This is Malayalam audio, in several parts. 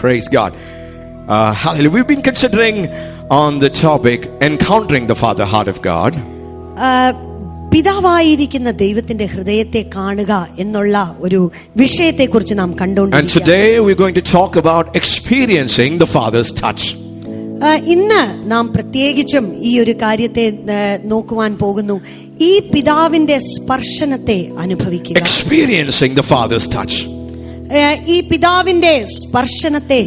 Praise God. Hallelujah. We've been considering on the topic encountering the Father heart of God. പിതാവായിരിക്കുന്ന ദൈവത്തിന്റെ ഹൃദയത്തെ കാണുക എന്നുള്ള ഒരു വിഷയത്തെക്കുറിച്ച് നാം കണ്ടുകൊണ്ടിരിക്കുകയാണ്. And today we're going to talk about experiencing the Father's touch. ഇന്ന് നാം പ്രത്യേകിച്ചും ഈ ഒരു കാര്യത്തെ നോക്കുവാൻ പോകുന്നു. ഈ പിതാവിന്റെ സ്പർശനത്തെ അനുഭവിക്കുക. Experiencing the Father's touch. ഈ പിതാവിന്റെ സ്പർശനത്തെ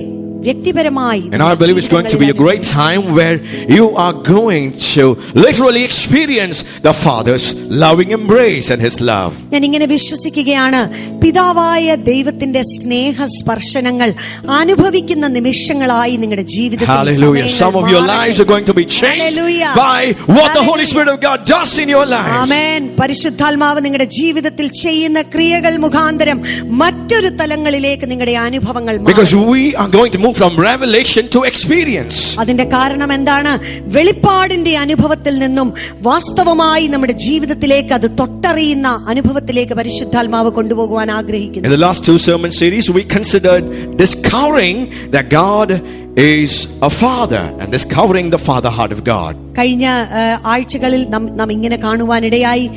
വ്യക്തിപരമായി. And I believe it's going to be a great time where you are going to literally experience the Father's loving embrace and His love. ഞാൻ ഇങ്ങനെ വിശ്വസിക്കുകയാണ്, പിതാവായ ദൈവത്തിന്റെ സ്നേഹ സ്പർശനങ്ങൾ അനുഭവിക്കുന്ന നിമിഷങ്ങളായി നിങ്ങളുടെ ജീവിതത്തിൽ. Hallelujah. Some of your lives are going to be changed by what the Holy Spirit of God does in your lives. Amen. പരിശുദ്ധാത്മാവ് നിങ്ങളുടെ ജീവിതത്തിൽ ചെയ്യുന്ന ക്രിയകൾ മുഖാന്തരം മറ്റൊരു തലങ്ങളിലേക്ക് നിങ്ങളുടെ അനുഭവങ്ങൾ മാറും. Because we are going to move from revelation to experience. അതിന്റെ കാരണം എന്താണ്? വെളിപ്പാടിന്റെ അനുഭവത്തിൽ നിന്നും വാസ്തവമായി നമ്മുടെ ജീവിതത്തിലേക്ക് അത് തൊട്ടറിയുന്ന അനുഭവത്തിലേക്ക് പരിശുദ്ധാത്മാവ് കൊണ്ടുപോകുവാൻ ആഗ്രഹിക്കുന്നു. In the last two sermon series we considered discovering that God is a father and discovering the father heart of God. കഴിഞ്ഞ ആഴ്ചകളിൽ നാം ഇങ്ങനെ കാണുവാനിടയായി,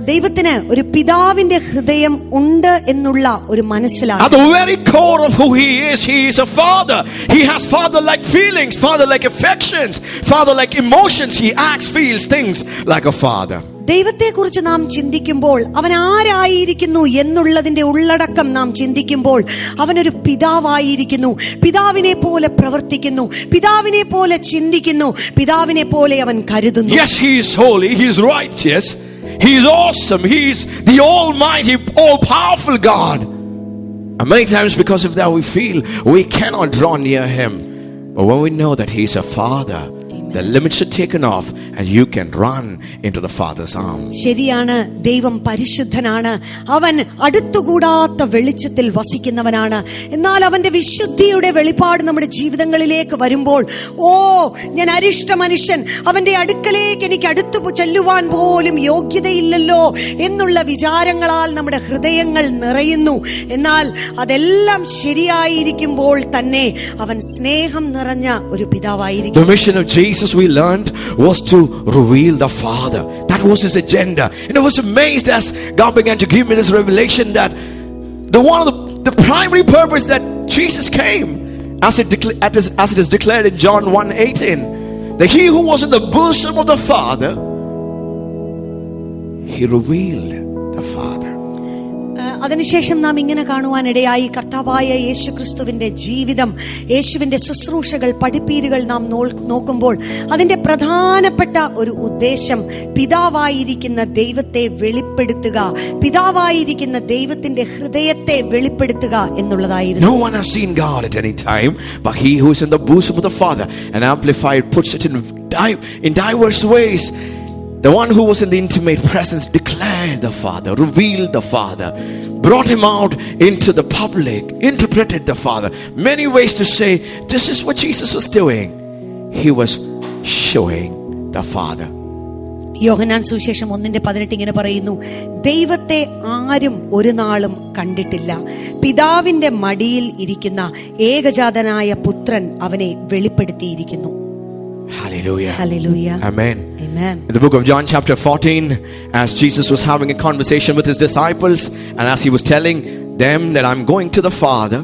ദൈവത്തിന് ഒരു പിതാവിന്റെ ഹൃദയം ഉണ്ട് എന്നുള്ള ഒരു മനസ്സിലാക്കി. At the very core of who he is a father. He has father-like feelings, father-like affections, father-like emotions. He acts, feels things like a father. ദൈവത്തെക്കുറിച്ച് നാം ചിന്തിക്കുമ്പോൾ, അവൻ ആരായിരിക്കുന്നു എന്നുള്ളതിന്റെ ഉള്ളടക്കം നാം ചിന്തിക്കുമ്പോൾ, അവനൊരു പിതാവായിരിക്കുന്നു. പിതാവിനെ പോലെ പ്രവർത്തിക്കുന്നു, പിതാവിനെ പോലെ ചിന്തിക്കുന്നു, പിതാവിനെ പോലെ അവൻ കരുതുന്നു. Yes, he is holy, he is righteous, he is awesome, he is the almighty, all-powerful God. And many times because of that we feel we cannot draw near him. But when we know that he is a father, the limits are taken off and you can run into the Father's arms. ശരിയാണ്, ദൈവം പരിശുദ്ധനാണ്. അവൻ അടുത്തുകൂടാത്ത വെളിച്ചത്തിൽ വസിക്കുന്നവനാണ്. എന്നാൽ അവന്റെ വിശുദ്ധിയുടെ വെളിപ്പാട് നമ്മുടെ ജീവിതങ്ങളിലേക്ക് വരുമ്പോൾ, ഞാൻ അരിഷ്ട മനുഷ്യൻ, അവന്റെ അടുക്കലേക്ക് എനിക്ക് അടുത്തു ചെല്ലുവാൻ പോലും യോഗ്യതയില്ലല്ലോ എന്നുള്ള വിചാരങ്ങളാൽ നമ്മുടെ ഹൃദയങ്ങൾ നിറയുന്നു. എന്നാൽ അതെല്ലാം ശരിയായിരിക്കുമ്പോൾ തന്നെ അവൻ സ്നേഹം നിറഞ്ഞ ഒരു പിതാവായിരിക്കും. The mission of Jesus we learned was to reveal the Father. That was his agenda. And I was amazed as God began to give me this revelation that the primary purpose that Jesus came, as it is declared in John 1:18, that he who was in the bosom of the Father, he revealed the Father. അതിനുശേഷം നാം ഇങ്ങനെ കാണുവാനിടയായി, കർത്താവായ യേശുക്രിസ്തുവിന്റെ ജീവിതം, യേശുവിന്റെ ശുശ്രൂഷകൾ, പഠിപ്പീരുകൾ നാം നോക്കുമ്പോൾ അതിന്റെ പ്രധാനപ്പെട്ട ഒരു ഉദ്ദേശം പിതാവായിരിക്കുന്ന ദൈവത്തെ വെളിപ്പെടുത്തുക, പിതാവായിരിക്കുന്ന ദൈവത്തിന്റെ ഹൃദയത്തെ വെളിപ്പെടുത്തുക എന്നുള്ളതായിരുന്നു. No one has seen God at any time, but he who is in the bosom of the Father. And Amplified puts it in diverse ways. The one who was in the intimate presence declared the Father, revealed the Father, brought him out into the public, interpreted the Father. Many ways to say this is what Jesus was doing. He was showing the Father. യോഹന്നാൻ സുവിശേഷം 1:18 ഇങ്ങനെ പറയുന്നു, ദൈവത്തെ ആരും ഒരു നാളും കണ്ടിട്ടില്ല, പിതാവിന്റെ മടിയിൽ ഇരിക്കുന്ന ഏകജാതനായ പുത്രൻ അവനെ വെളിപ്പെടുത്തിയിരിക്കുന്നു. Hallelujah. Hallelujah. Amen. Amen. In the book of John chapter 14, as Jesus was having a conversation with his disciples, and as he was telling them that I'm going to the Father,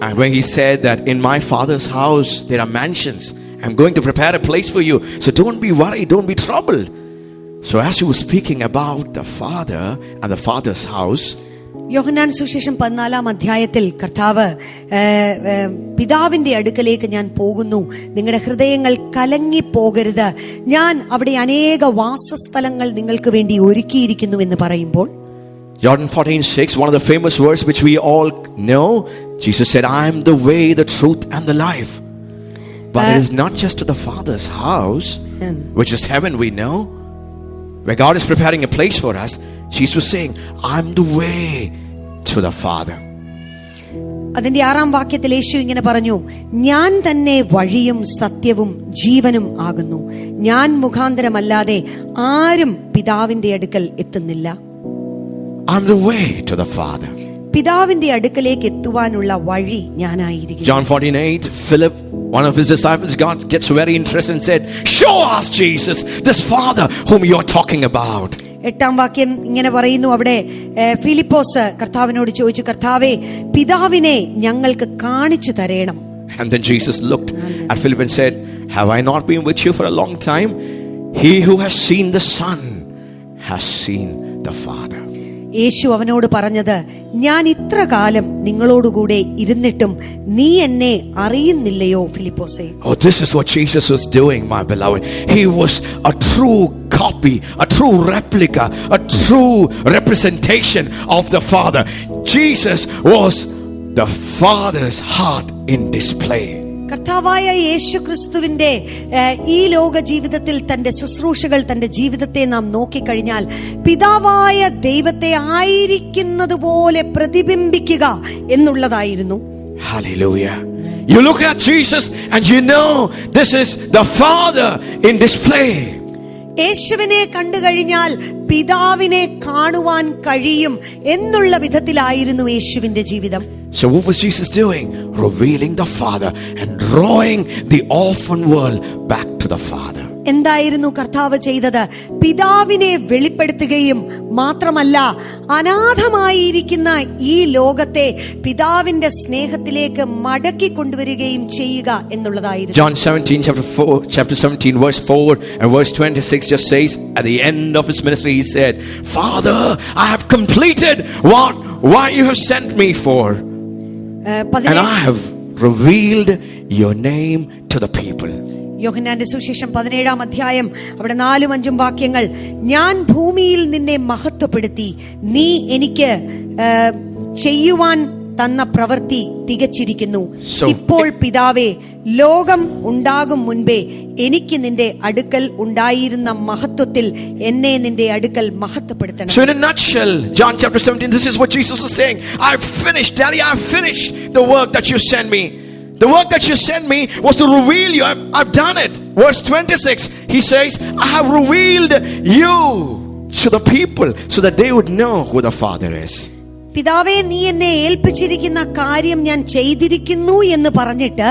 and when he said that in my Father's house there are mansions, I'm going to prepare a place for you, so don't be worried, don't be troubled. So as he was speaking about the Father and the Father's house, യോഹന്നാൻ സുവിശേഷം 14 അധ്യായത്തിൽ കർത്താവ് പിതാവിന്റെ അടുക്കലേക്ക് ഞാൻ പോകുന്നു, നിങ്ങളുടെ ഹൃദയങ്ങൾ കലങ്ങി പോകരുത്, ഞാൻ അവിടെ അനേക വാസസ്ഥലങ്ങൾ നിങ്ങൾക്ക് വേണ്ടി ഒരുക്കിയിരിക്കുന്നു എന്ന് പറയുമ്പോൾ, John 14:6, one of the famous words which we all know, Jesus said, I am the way, the truth and the life. But it is not just to the Father's house, which is heaven, we know, where God is preparing a place for us. Jesus was saying, I'm the way to the Father. അതിന്റെ 6-ാം വാക്യത്തിൽ യേശു ഇങ്ങനെ പറഞ്ഞു, ഞാൻ തന്നെ വഴിയും സത്യവും ജീവനും ആകുന്നു, ഞാൻ മുഖാന്തരമല്ലാതെ ആരും പിതാവിന്റെ അടുക്കൽ എത്തുന്നില്ല. I'm the way to the Father. പിതാവിന്റെ അടുക്കലേക്ക് എത്തുവാനുള്ള വഴി ഞാനായിരിക്കും. John 14:8, Philip, one of his disciples, God gets very interested and said, "Show us Jesus, this Father whom you are talking about." 8-ാം വാക്യം ഇങ്ങനെ പറയുന്നു, അവിടെ ഫിലിപ്പോസ് കർത്താവിനോട് ചോദിച്ചു, കർത്താവേ, പിതാവിനെ ഞങ്ങൾക്ക് കാണിച്ചു തരേണം. And then Jesus looked at Philip and said, "Have I not been with you for a long time? He who has seen the Son has seen the Father." യേശു അവനോട് പറഞ്ഞത്, ഞാൻ ഇത്ര കാലം നിങ്ങളോടുകൂടെ ഇരുന്നിട്ടും നീ എന്നെ അറിയുന്നില്ലയോ ഫിലിപ്പോസേ? Oh, this is what Jesus was doing, my beloved. He was a true copy, a true replica, a true representation of the Father. Jesus was the Father's heart in display. കർത്താവായ യേശു ക്രിസ്തുവിന്റെ ഈ ലോക ജീവിതത്തിൽ തന്റെ ശുശ്രൂഷകൾ, തന്റെ ജീവിതത്തെ നാം നോക്കിക്കഴിഞ്ഞാൽ പിതാവായ ദൈവത്തെ ആയിരിക്കുന്നത് പോലെ പ്രതിബിംബിക്കുക എന്നുള്ളതായിരുന്നു. Hallelujah. You look at Jesus and you know this is the Father in display. യേശുവിനെ കണ്ടു കഴിഞ്ഞാൽ പിതാവിനെ കാണുവാൻ കഴിയും എന്നുള്ള വിധത്തിലായിരുന്നു യേശുവിന്റെ ജീവിതം. So what was Jesus doing? Revealing the Father and drawing the orphan world back to the Father. എന്തായിരുന്നു കർത്താവ് ചെയ്തത്? പിതാവിനെ വെളിപ്പെടുത്തുകയും മാത്രമല്ല, അനാഥമായിരിക്കുന്ന ഈ ലോകത്തെ പിതാവിന്റെ സ്നേഹത്തിലേക്ക് മടക്കി കൊണ്ടുവരികയും ചെയ്യുക എന്നുള്ളതായിരുന്നു. John 17 chapter 17 verse 4 and verse 26 just says, at the end of his ministry he said, "Father, I have completed why you have sent me for. And I have revealed your name to the people." യോഹന്നാന്റെ സുവിശേഷം 17-ാം അധ്യായം അവിടെ 4-5 വാക്യങ്ങൾ, ഞാൻ ഭൂമിയിൽ നിന്നെ മഹത്വപ്പെടുത്തി, നീ എനിക്ക് ചെയ്യുവാൻ തന്ന പ്രവൃത്തി തികച്ചിരിക്കുന്നു. ഇപ്പോൾ പിതാവേ, ലോകം ഉണ്ടാകും മുൻപേ എനിക്ക് നിന്റെ അടുക്കൽ ഉണ്ടായിരുന്ന മഹത്വത്തിൽ എന്നെ നിന്റെ അടുക്കൽ മഹത്വപ്പെടുത്തണം. So in a nutshell, John chapter 17, this is what Jesus was saying. I've finished, Daddy, I've finished the work that you sent me. The work that you sent me was to reveal you. I've done it. Verse 26, he says, I have revealed you to the people so that they would know who the Father is. പിതാവേ, നീ എന്നെ ഏൽപ്പിച്ചിരിക്കുന്ന കാര്യം ഞാൻ ചെയ്തിരിക്കുന്നു എന്ന് പറഞ്ഞിട്ട്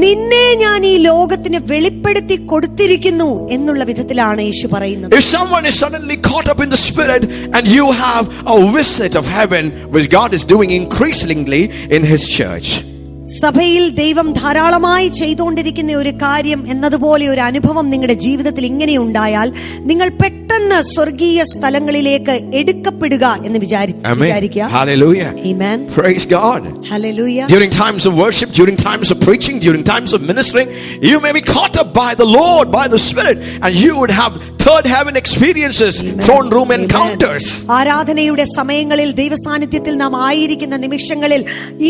നിന്നെ ഞാൻ ഈ ലോകത്തിന് വെളിപ്പെടുത്തി കൊടുത്തിരിക്കുന്നു എന്നുള്ള വിധത്തിലാണ് യേശു പറയുന്നത്. If someone is suddenly caught up in the spirit and you have a visit of heaven, which God is doing increasingly in his church, സഭയിൽ ദൈവം ധാരാളമായി ചെയ്തുകൊണ്ടിരിക്കുന്ന ഒരു കാര്യം എന്നതുപോലെ ഒരു അനുഭവം നിങ്ങളുടെ ജീവിതത്തിൽ ഇങ്ങനെ ഉണ്ടായാൽ നിങ്ങൾ പെട്ടെന്ന് സ്വർഗീയ സ്ഥലങ്ങളിലേക്ക് എടുക്കപ്പെടുക എന്ന് വിചാരിക്കുക. Hallelujah. Amen. Praise God. Hallelujah. During times of worship, during times of preaching, during times of ministering, you may be caught up by the Lord, by the Spirit, and you would have third heaven experiences, throne room encounters. ആരാധനയുടെ സമയങ്ങളിൽ, ദൈവസാന്നിധ്യത്തിൽ നാം ആയിരിക്കുന്ന നിമിഷങ്ങളിൽ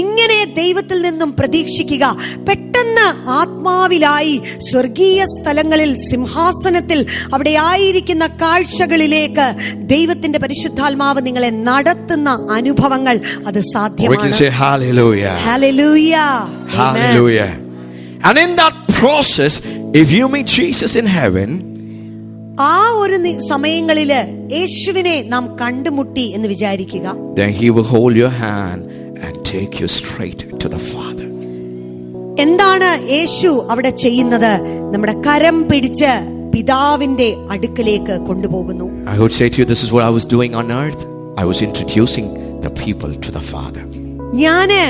ഇങ്ങനെ ദൈവത്തിൽ നിന്നും പ്രതീക്ഷിക്കുക, പെട്ടെന്ന് ആത്മാവിലായി സ്വർഗീയ സ്ഥലങ്ങളിൽ സിംഹാസനത്തിൽ അവിടെ ആയിരിക്കുന്ന കാഴ്ചകളിലേക്ക് ദൈവത്തിന്റെ പരിശുദ്ധാത്മാവ് നിങ്ങളെ നടത്തുന്ന അനുഭവങ്ങൾ അത് സാധ്യമാണ്. We can say hallelujah. Hallelujah. Hallelujah. And in that process, if you meet Jesus in heaven, ആ ഒരു സമയങ്ങളില് യേശുവിനെ നാം കണ്ടുമുട്ടി എന്ന് വിചാരിക്കുക, then he will hold your hand and take you straight to the Father. എന്താണ് യേശു അവിടെ ചെയ്യുന്നത്? നമ്മുടെ കരം പിടിച്ച് പിതാവിന്റെ അടുക്കലേക്ക് കൊണ്ടുപോകുന്നു. I would say to you, this is what I was doing on earth. I was introducing the people to the Father. ഞാന്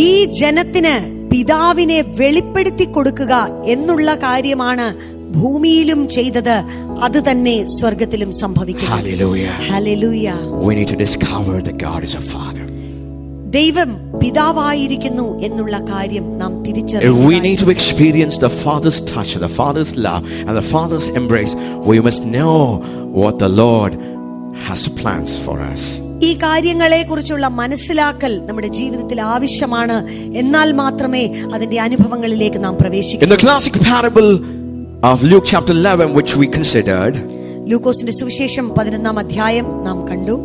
ഈ ജനത്തിന് പിതാവിനെ വെളിപ്പെടുത്തി കൊടുക്കുക എന്നുള്ള കാര്യമാണ് ഭൂമിയിലും ചെയ്തത്. അത് തന്നെ സ്വർഗത്തിലും സംഭവിക്കും. Hallelujah. Hallelujah. We need to discover that God is a Father. ദൈവം പിതാവായിരിക്കുന്നു എന്നുള്ള കാര്യം നാം തിരിച്ചറിയുക. If we need to experience the Father's touch, the Father's love, and the Father's embrace, we must know what the Lord has plans for us. ഈ കാര്യങ്ങളെ കുറിച്ചുള്ള മനസ്സിലാക്കൽ നമ്മുടെ ജീവിതത്തിൽ ആവശ്യമാണ്. എന്നാൽ മാത്രമേ അതിന്റെ അനുഭവങ്ങളിലേക്ക് നാം പ്രവേശിക്കൂ. In the classic parable of Luke chapter 11, which we considered, ലൂക്കോസിന്റെ സുവിശേഷം 11-ാം അധ്യായം നാം കണ്ടു,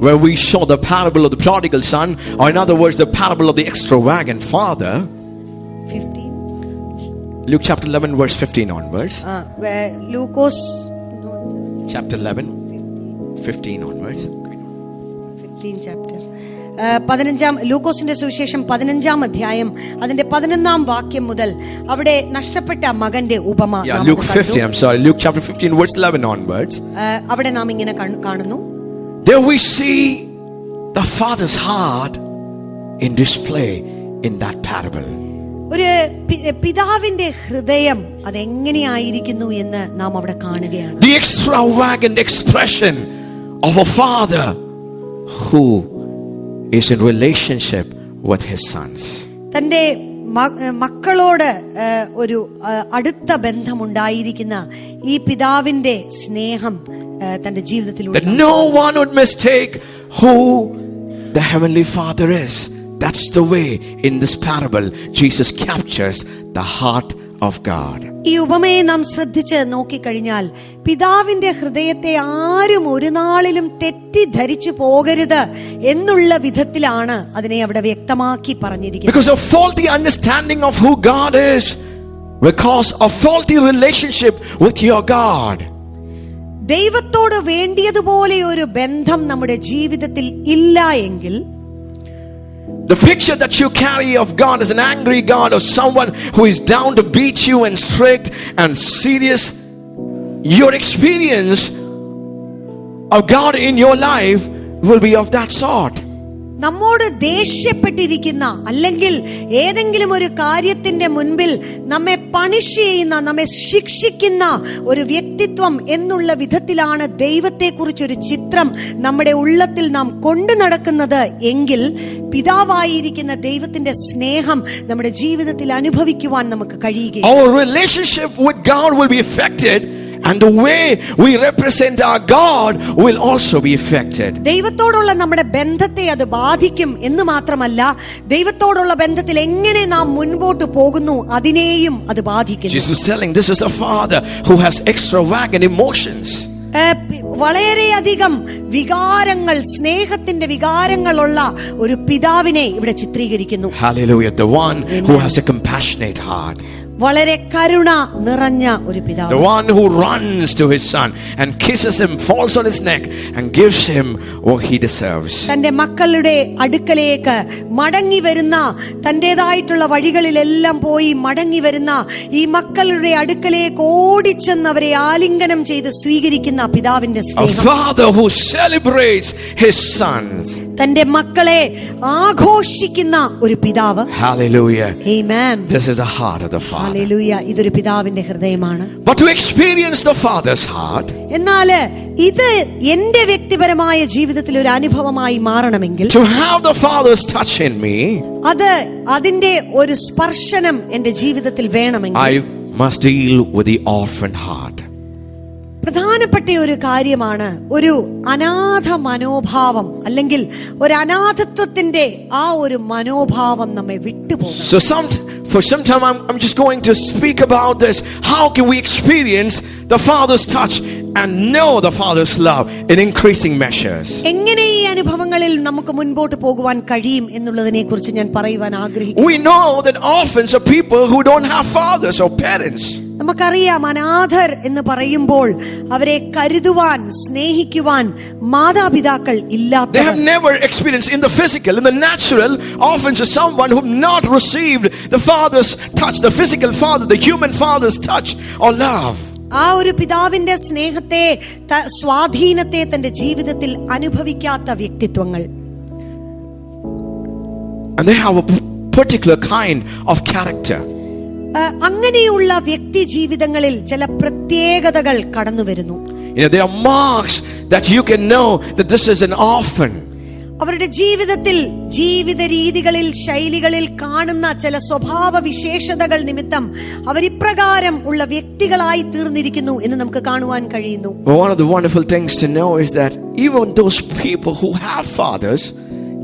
where we saw the parable of the prodigal son, or in other words, the parable of the extravagant father. 15. Luke chapter 11 verse 15 onwards. Lukose Chapter 11 15 onwards. 15 chapter. ലൂക്കോസിന്റെ സുവിശേഷം 15-ാം അധ്യായം അതിന്റെ 11-ാം വാക്യം മുതൽ അവിടെ നഷ്ടപ്പെട്ട മകന്റെ ഉപമ. Luke 15, I'm sorry, Luke chapter 15 verse 11 onwards. അവിടെ നാം ഇങ്ങനെ കാണുന്നു. There we see the father's heart in display in that parable. ഒരു പിതാവിന്റെ ഹൃദയം അതെങ്ങനെയായിരിക്കുന്നു എന്ന് നാം അവിടെ കാണുകയാണ്. The extravagant expression of a father who is in relationship with his sons. തന്റെ മക്കളോട് ഒരു അടുത്ത ബന്ധമുണ്ടായിരിക്കുന്ന ഈ പിതാവിന്റെ സ്നേഹം തന്റെ ജീവിതത്തിലൂടെ That no one would mistake who the heavenly father is. That's the way in this parable Jesus captures the heart of God. ഈ ഉപമയെ നാം ശ്രദ്ധിച്ച് നോക്കിക്കഴിഞ്ഞാൽ പിതാവിന്റെ ഹൃദയത്തെ ആരും ഒരു നാളിലും തെറ്റിദ്ധരിച്ചു പോകരുത് എന്നുള്ള വിധത്തിലാണ് അതിനെ അവിടെ വ്യക്തമാക്കി പറഞ്ഞിരിക്കുന്നത്. Because of faulty understanding of who God is, because of faulty relationship with your God. ദൈവത്തോട് വേണ്ടിയതുപോലെ ഒരു ബന്ധം നമ്മുടെ ജീവിതത്തിൽ ഇല്ല എങ്കിൽ, the picture that you carry of God as an angry God or someone who is down to beat you and strict and serious, your experience of God in your life will be of that sort. നമ്മോട് ദേഷ്യപ്പെട്ടിരിക്കുന്ന അല്ലെങ്കിൽ ഏതെങ്കിലും ഒരു കാര്യത്തിന്റെ മുൻപിൽ നമ്മെ പണിഷ് ചെയ്യുന്ന, നമ്മെ ശിക്ഷിക്കുന്ന ഒരു വ്യക്തിത്വം എന്നുള്ള വിധത്തിലാണ് ദൈവത്തെക്കുറിച്ചൊരു ചിത്രം നമ്മുടെ ഉള്ളത്തിൽ നാം കൊണ്ടു നടക്കുന്നത് എങ്കിൽ പിതാവായിരിക്കുന്ന ദൈവത്തിന്റെ സ്നേഹം നമ്മുടെ ജീവിതത്തിൽ അനുഭവിക്കുവാൻ നമുക്ക് കഴിയുകയില്ല. Our relationship with God will be affected, and the way we represent our God will also be affected. ദൈവത്തോടുള്ള നമ്മുടെ ബന്ധത്തെ അത് ബാധിക്കും എന്ന് മാത്രമല്ല, ദൈവത്തോടുള്ള ബന്ധത്തിൽ എങ്ങനെ നാം മുൻപോട്ട് പോകുന്നു അതിനെയും അത് ബാധിക്കും. Jesus is telling this is the father who has extravagant emotions. വളരെയധികം വികാരങ്ങൾ, സ്നേഹത്തിന്റെ വികാരങ്ങളുള്ള ഒരു പിതാവിനെ ഇവിടെ ചിത്രീകരിക്കുന്നു. Hallelujah. The one who has a compassionate heart. വളരെ കരുണ നിറഞ്ഞ ഒരു പിതാവ്. The one who runs to his son and kisses him, falls on his neck and gives him what he deserves. തന്റെ മക്കളുടെ അടുക്കലേക്ക് മടങ്ങി വരുന്ന, തന്റേതായിട്ടുള്ള വഴികളിലെല്ലാം പോയി മടങ്ങി വരുന്ന ഈ മക്കളുടെ അടുക്കലേക്ക് ഓടിച്ചെന്ന് അവരെ ആലിംഗനം ചെയ്ത് സ്വീകരിക്കുന്ന പിതാവിന്റെ സ്നേഹം. A father who celebrates his sons. തന്റെ മക്കളെ ആഘോഷിക്കുന്ന ഒരു പിതാവ്. Hallelujah. Amen. This is the heart of the father. Hallelujah. ഇതൊരു പിതാവിന്റെ ഹൃദയമാണ്. But to experience the father's heart, എന്നാൽ ഇത് എന്റെ വ്യക്തിപരമായ ജീവിതത്തിൽ ഒരു അനുഭവമായി മാറണമെങ്കിൽ, to have the father's touch in me, അതിന്റെ ഒരു സ്പർശനം എന്റെ ജീവിതത്തിൽ വേണമെങ്കിൽ, I must deal with the orphan heart. പ്രധാനപ്പെട്ട ഒരു കാര്യമാണ് ഒരു അനാഥ മനോഭാവം അല്ലെങ്കിൽ ഒരു അനാഥത്വത്തിന്റെ ആ ഒരു മനോഭാവം നമ്മെ വിട്ടുപോകും. So for some time I'm just going to speak about this. How can we experience the father's touch and know the father's love in increasing measures? എങ്ങനെ ഈ അനുഭവങ്ങളിൽ നമുക്ക് മുൻപോട്ട് പോകുവാൻ കഴിയും എന്നുള്ളതിനെ കുറിച്ച് ഞാൻ പറയുവാൻ ആഗ്രഹിക്കുന്നു. We know that orphans are people who don't have fathers or parents. നമുക്കറിയാം, അനാഥർ എന്ന് പറയുമ്പോൾ അവരെ കരുതുവാൻ, സ്നേഹിക്കുവാൻ മാതാപിതാക്കൾ ഇല്ലാത്ത. They have never experienced in the physical, in the natural. Orphans are someone who have not received the father's touch, the physical father, the human father's touch or love. ആ ഒരു പിതാവിന്റെ സ്നേഹത്തെ, സ്വാധീനത്തെ തന്റെ ജീവിതത്തിൽ അനുഭവിക്കാത്ത വ്യക്തിത്വങ്ങൾ. And they have a particular kind of character. അങ്ങനെയുള്ള വ്യക്തി ജീവിതങ്ങളിൽ ചില പ്രത്യേകതകൾ കടന്നു വരുന്നു. There are marks that you can know that this is an orphan. അവരുടെ ജീവിതത്തിൽ, ജീവിത രീതികളിൽ, ശൈലികളിൽ കാണുന്ന ചില സ്വഭാവ വിശേഷതകൾ നിമിത്തം അവരിപ്രകാരം ഉള്ള വ്യക്തികളായി തീർന്നിരിക്കുന്നു എന്ന് നമുക്ക് കാണുവാൻ കഴിയുന്നു. One of the wonderful things to know is that even those people who have fathers,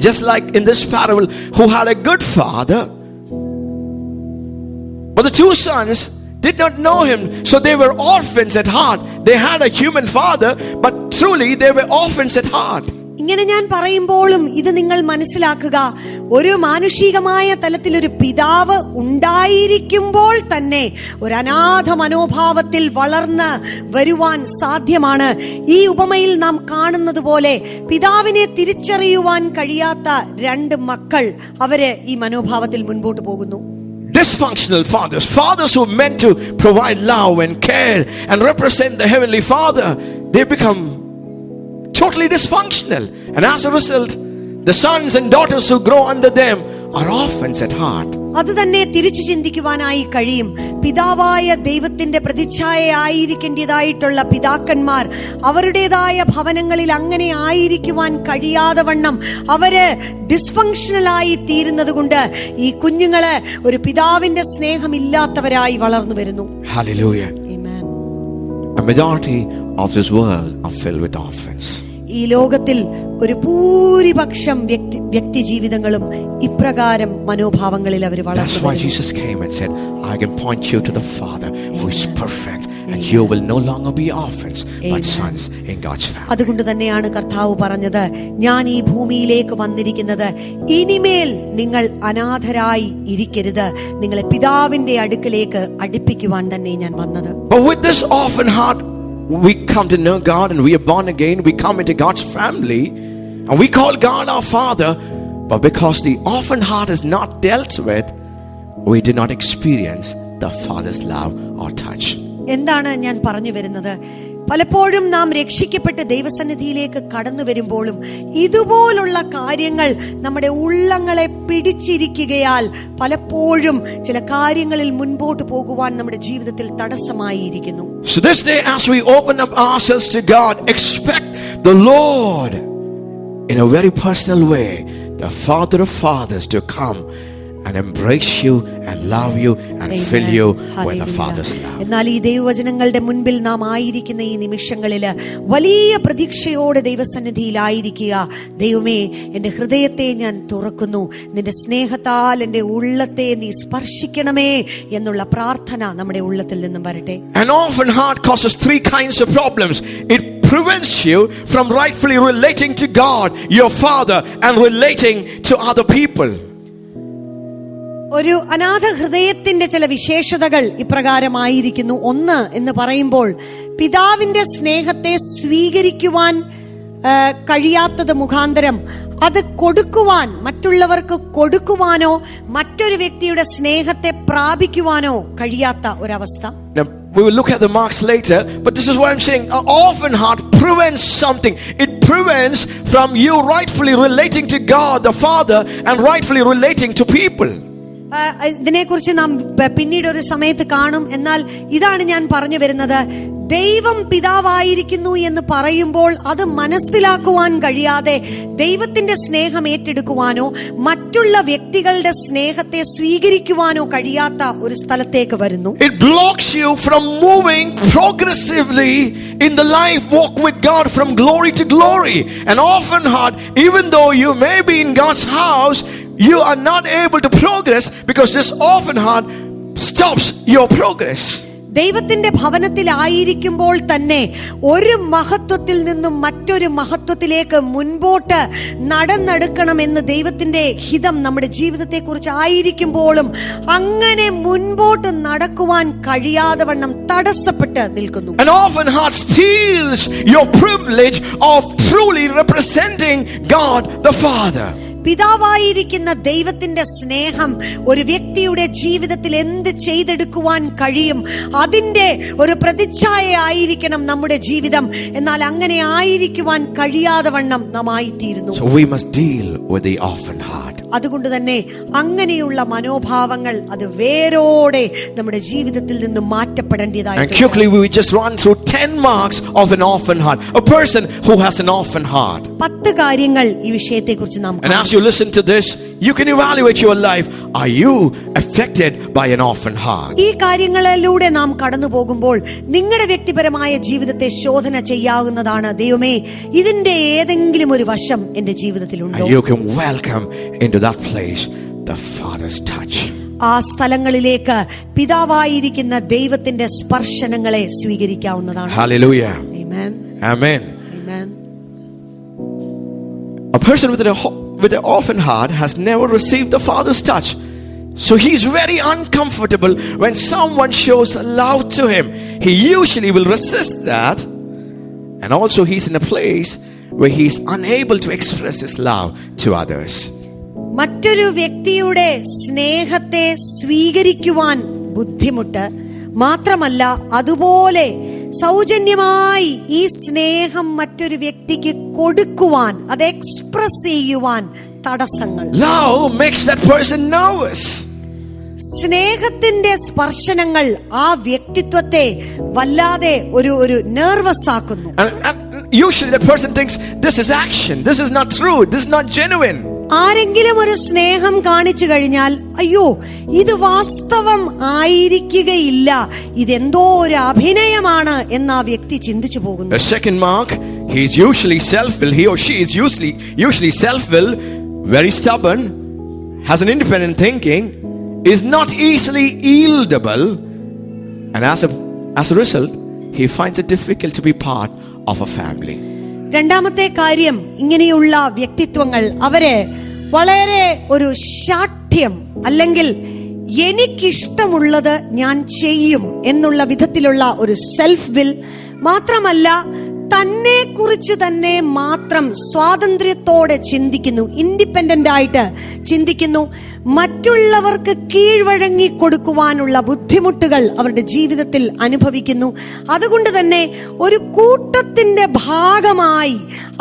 just like in this parable, who had a good father, but the two sons did not know him, so they were orphans at heart. They had a human father, but truly they were orphans at heart. ഇങ്ങനെ ഞാൻ പറയുമ്പോഴും ഇത് നിങ്ങൾ മനസ്സിലാക്കുക, ഒരു മാനുഷികമായ തലത്തിൽ ഒരു പിതാവ് ഉണ്ടായിരിക്കുമ്പോൾ തന്നെ ഒരു അനാഥ മനോഭാവത്തിൽ വളർന്ന് വരുവാൻ സാധ്യമാണ്. ഈ ഉപമയിൽ നാം കാണുന്നത് പോലെ പിതാവിനെ തിരിച്ചറിയുവാൻ കഴിയാത്ത രണ്ട് മക്കൾ അവര് ഈ മനോഭാവത്തിൽ മുൻപോട്ട് പോകുന്നു. Dysfunctional fathers, fathers who meant to provide love and care and represent the Heavenly Father, they become totally dysfunctional. And as a result, the sons and daughters who grow under them are orphans at heart. അത് തന്നെ തിരിച്ചു ചിന്തിക്കുവാനായി കഴിയും. പിതാവായ ദൈവത്തിന്റെ പ്രതിച്ഛായ ആയിരിക്കേണ്ടതായിട്ടുള്ള പിതാക്കന്മാർ അവരുടേതായ ഭവനങ്ങളിൽ അങ്ങനെ ആയിരിക്കുവാൻ കഴിയാതെ വണ്ണം അവര് ഡിസ്ഫങ്ഷണലായി തീരുന്നത് കൊണ്ട് ഈ കുഞ്ഞുങ്ങള് ഒരു പിതാവിന്റെ സ്നേഹമില്ലാത്തവരായി വളർന്നു വരുന്നു. Hallelujah. Amen. A majority of this world are filled with orphans. ഈ ലോകത്തിൽ ഒരു ഭൂരിപക്ഷം വ്യക്തി ജീവിതങ്ങളും ഇപ്രകാരം മനോഭാവങ്ങളിൽ അവർ വളർന്നു. That's why Jesus came and said, I can point you to the Father who is perfect, and you will no longer be orphans but sons in God's family. അതുകൊണ്ട് തന്നെയാണ് കർത്താവ് പറഞ്ഞത്, ഞാൻ ഈ ഭൂമിയിലേക്ക് വന്നിരിക്കുന്നത് ഇനിമേൽ നിങ്ങൾ അനാഥരായി ഇരിക്കരുത്, നിങ്ങളെ പിതാവിന്റെ അടുക്കലേക്ക് അടുപ്പിക്കുവാൻ തന്നെ ഞാൻ വന്നത്. But with this orphan heart, we come to know God and we are born again. We come into God's family and we call God our Father. But because the orphan heart is not dealt with, we do not experience the Father's love or touch. എന്താണ് ഞാൻ പറഞ്ഞു വരുന്നത്? പലപ്പോഴും നാം രക്ഷിക്കപ്പെട്ട് ദൈവസന്നിധിയിലേക്ക് കടന്നു വരുമ്പോഴും ഇതുപോലുള്ള കാര്യങ്ങൾ നമ്മുടെ ഉള്ളങ്ങളെ പിടിച്ചിരിക്കുകയാൽ പലപ്പോഴും ചില കാര്യങ്ങളിൽ മുൻപോട്ട് പോകുവാൻ നമ്മുടെ ജീവിതത്തിൽ തടസ്സമായിരിക്കുന്നു. So this day, as we open up ourselves to God, expect the Lord in a very personal way, the Father of fathers, to come and embrace you and love you and Amen. fill you with the Hallelujah. Father's love. എന്നാൽ ഈ ദൈവവചനങ്ങളുടെ മുൻപിൽ നാം ആയിരിക്കുന്ന ഈ നിമിഷങ്ങളിൽ വലിയ പ്രതീക്ഷയോടെ ദൈവസന്നിധിയിലായിരിക്കുക. ദൈവമേ, എൻ്റെ ഹൃദയത്തെ ഞാൻ തുറക്കുന്നു, നിന്റെ സ്നേഹത്താൽ എൻ്റെ ഉള്ളത്തെ നീ സ്പർശിക്കണമേ എന്നുള്ള പ്രാർത്ഥന നമ്മുടെ ഉള്ളത്തിൽ നിന്നും വരട്ടെ. An orphan heart causes three kinds of problems. It prevents you from rightfully relating to God, your Father, and relating to other people. ഒരു അനാഥ ഹൃദയത്തിന്റെ ചില വിശേഷതകൾ ഇപ്രകാരമായിരിക്കുന്നു. ഒന്ന് എന്ന് പറയുമ്പോൾ പിതാവിന്റെ സ്നേഹത്തെ സ്വീകരിക്കുവാൻ കഴിയാത്തത് മുഖാന്തരം അത് കൊടുക്കുവാൻ, മറ്റുള്ളവർക്ക് കൊടുക്കുവാനോ മറ്റൊരു വ്യക്തിയുടെ സ്നേഹത്തെ പ്രാപിക്കുവാനോ കഴിയാത്ത ഒരവസ്ഥ. Now, we will look at the marks later, but this is what I'm saying. An orphan heart prevents something. It prevents from you rightfully relating to God the Father and rightfully relating to people. ഇതിനെക്കുറിച്ച് നാം പിന്നീട് ഒരു സമയത്ത് കാണും. എന്നാൽ ഇതാണ് ഞാൻ പറഞ്ഞു വരുന്നത്, ദൈവം പിതാവായിരിക്കുന്നു എന്ന് പറയുമ്പോൾ അത് മനസ്സിലാക്കുവാൻ കഴിയാതെ ദൈവത്തിന്റെ സ്നേഹം ഏറ്റെടുക്കുവാനോ മറ്റുള്ള വ്യക്തികളുടെ സ്നേഹത്തെ സ്വീകരിക്കുവാനോ കഴിയാത്ത ഒരു സ്ഥലത്തേക്ക് വരുന്നു. It blocks you from moving progressively in the life walk with God from glory to glory. An orphan heart, even though you may be in God's house, you are not able to progress because this orphan heart stops your progress. ദൈവത്തിന്റെ ഭവനത്തിലായിരിക്കുമ്പോൾ തന്നെ ഒരു മഹത്വത്തിൽ നിന്നും മറ്റൊരു മഹത്വത്തിലേക്ക് മുൻപോട്ട് നടന്നെടുക്കണമെന്ന് ദൈവത്തിന്റെ ഹിതം നമ്മുടെ ജീവിതത്തെ കുറിച്ച് ആയിരിക്കുമ്പോഴും അങ്ങനെ മുൻപോട്ട് നടക്കുവാൻ കഴിയാതെ വണ്ണം തടസ്സപ്പെട്ട് നിൽക്കുന്നു. An orphan heart steals your privilege of truly representing God the Father. പിതാവായിരിക്കുന്ന ദൈവത്തിന്റെ സ്നേഹം ഒരു വ്യക്തിയുടെ ജീവിതത്തിൽ എന്ത് ചെയ്തെടുക്കുവാൻ കഴിയും, അതിന്റെ ഒരു പ്രതിച്ഛായ ആയിരിക്കണം നമ്മുടെ ജീവിതം. എന്നാൽ അങ്ങനെ ആയിരിക്കുവാൻ കഴിയാതെ വണ്ണം നാം ആയിത്തീരുന്നു. So we must deal with the orphan heart. അതുകൊണ്ട് തന്നെ അങ്ങനെയുള്ള മനോഭാവങ്ങൾ അത് വേരോടെ നമ്മുടെ ജീവിതത്തിൽ നിന്ന് മാറ്റപ്പെടേണ്ടതായി. And quickly we will just run through 10 marks of an orphan heart. A person who has an orphan heart. 10 കാര്യങ്ങൾ ഈ വിഷയത്തെക്കുറിച്ച് നാം And as you listen to this, you can evaluate your life. Are you affected by an orphan heart? ഈ കാര്യങ്ങളിലൂടെ നാം കടന്നു പോകുമ്പോൾ നിങ്ങളുടെ വ്യക്തിപരമായ ജീവിതത്തെ ശോധന ചെയ്യാവുന്നതാണ്. ദൈവമേ, ഇതിന്റെ ഏതെങ്കിലും ഒരു വശം എന്റെ ജീവിതത്തിലുണ്ടോ? And you can welcome into that place the Father's touch. ആ സ്ഥലങ്ങളിലേക്ക് പിതാവായിരിക്കുന്ന ദൈവത്തിന്റെ സ്പർശനങ്ങളെ സ്വീകരിക്കാവുന്നതാണ്. Hallelujah. Amen. Amen. Amen. A person with an orphan heart has never received the Father's touch. So he's very uncomfortable when someone shows love to him. He usually will resist that. And also he's in a place where he is unable to express his love to others. മറ്റൊരു വ്യക്തിയുടെ സ്നേഹത്തെ സ്വീകരിക്കുവാൻ ബുദ്ധിമുട്ട് മാത്രമല്ല, അതുപോലെ സൗജന്യമായി ഈ സ്നേഹം മറ്റൊരു വ്യക്തിക്ക് കൊടുക്കുവാൻ, അത് എക്സ്പ്രസ് ചെയ്യുവാൻ തടസ്സങ്ങൾ. Love makes that person nervous. സ്നേഹത്തിന്റെ സ്പർശനങ്ങൾ ആ വ്യക്തിത്വത്തെ വല്ലാതെ ഒരു നെർവസ് ആക്കുന്നു. And usually that person thinks, this is action, this is not true, this is not genuine. ആരെങ്കിലും ഒരു സ്നേഹം കാണിച്ചു കഴിഞ്ഞാൽ, അയ്യോ ഇത് വാസ്തവം ആയിരിക്കുകയില്ല, ഇതെന്തോ ഒരു അഭിനയമാണ് എന്ന് ആ വ്യക്തി ചിന്തിച്ചു പോകുന്നു. The second mark, he is usually self-will. He or she is usually self-will, very stubborn, has an independent thinking, is not easily yieldable, and as a result, he finds it difficult to be part of a family. രണ്ടാമത്തെ കാര്യം, ഇങ്ങനെയുള്ള വ്യക്തിത്വങ്ങൾ അവരെ വളരെ ഒരു ശാഠ്യം അല്ലെങ്കിൽ എനിക്കിഷ്ടമുള്ളത് ഞാൻ ചെയ്യും എന്നുള്ള വിധത്തിലുള്ള ഒരു സെൽഫ് വിൽ മാത്രമല്ല, തന്നെ കുറിച്ച് തന്നെ മാത്രം സ്വാതന്ത്ര്യത്തോടെ ചിന്തിക്കുന്നു, ഇൻഡിപെൻഡന്റ് ആയിട്ട് ചിന്തിക്കുന്നു. മറ്റുള്ളവർക്ക് കീഴ്വഴങ്ങി കൊടുക്കുവാനുള്ള ബുദ്ധിമുട്ടുകൾ അവരുടെ ജീവിതത്തിൽ അനുഭവിക്കുന്നു. അതുകൊണ്ട് തന്നെ ഒരു കൂട്ടത്തിന്റെ ഭാഗമായി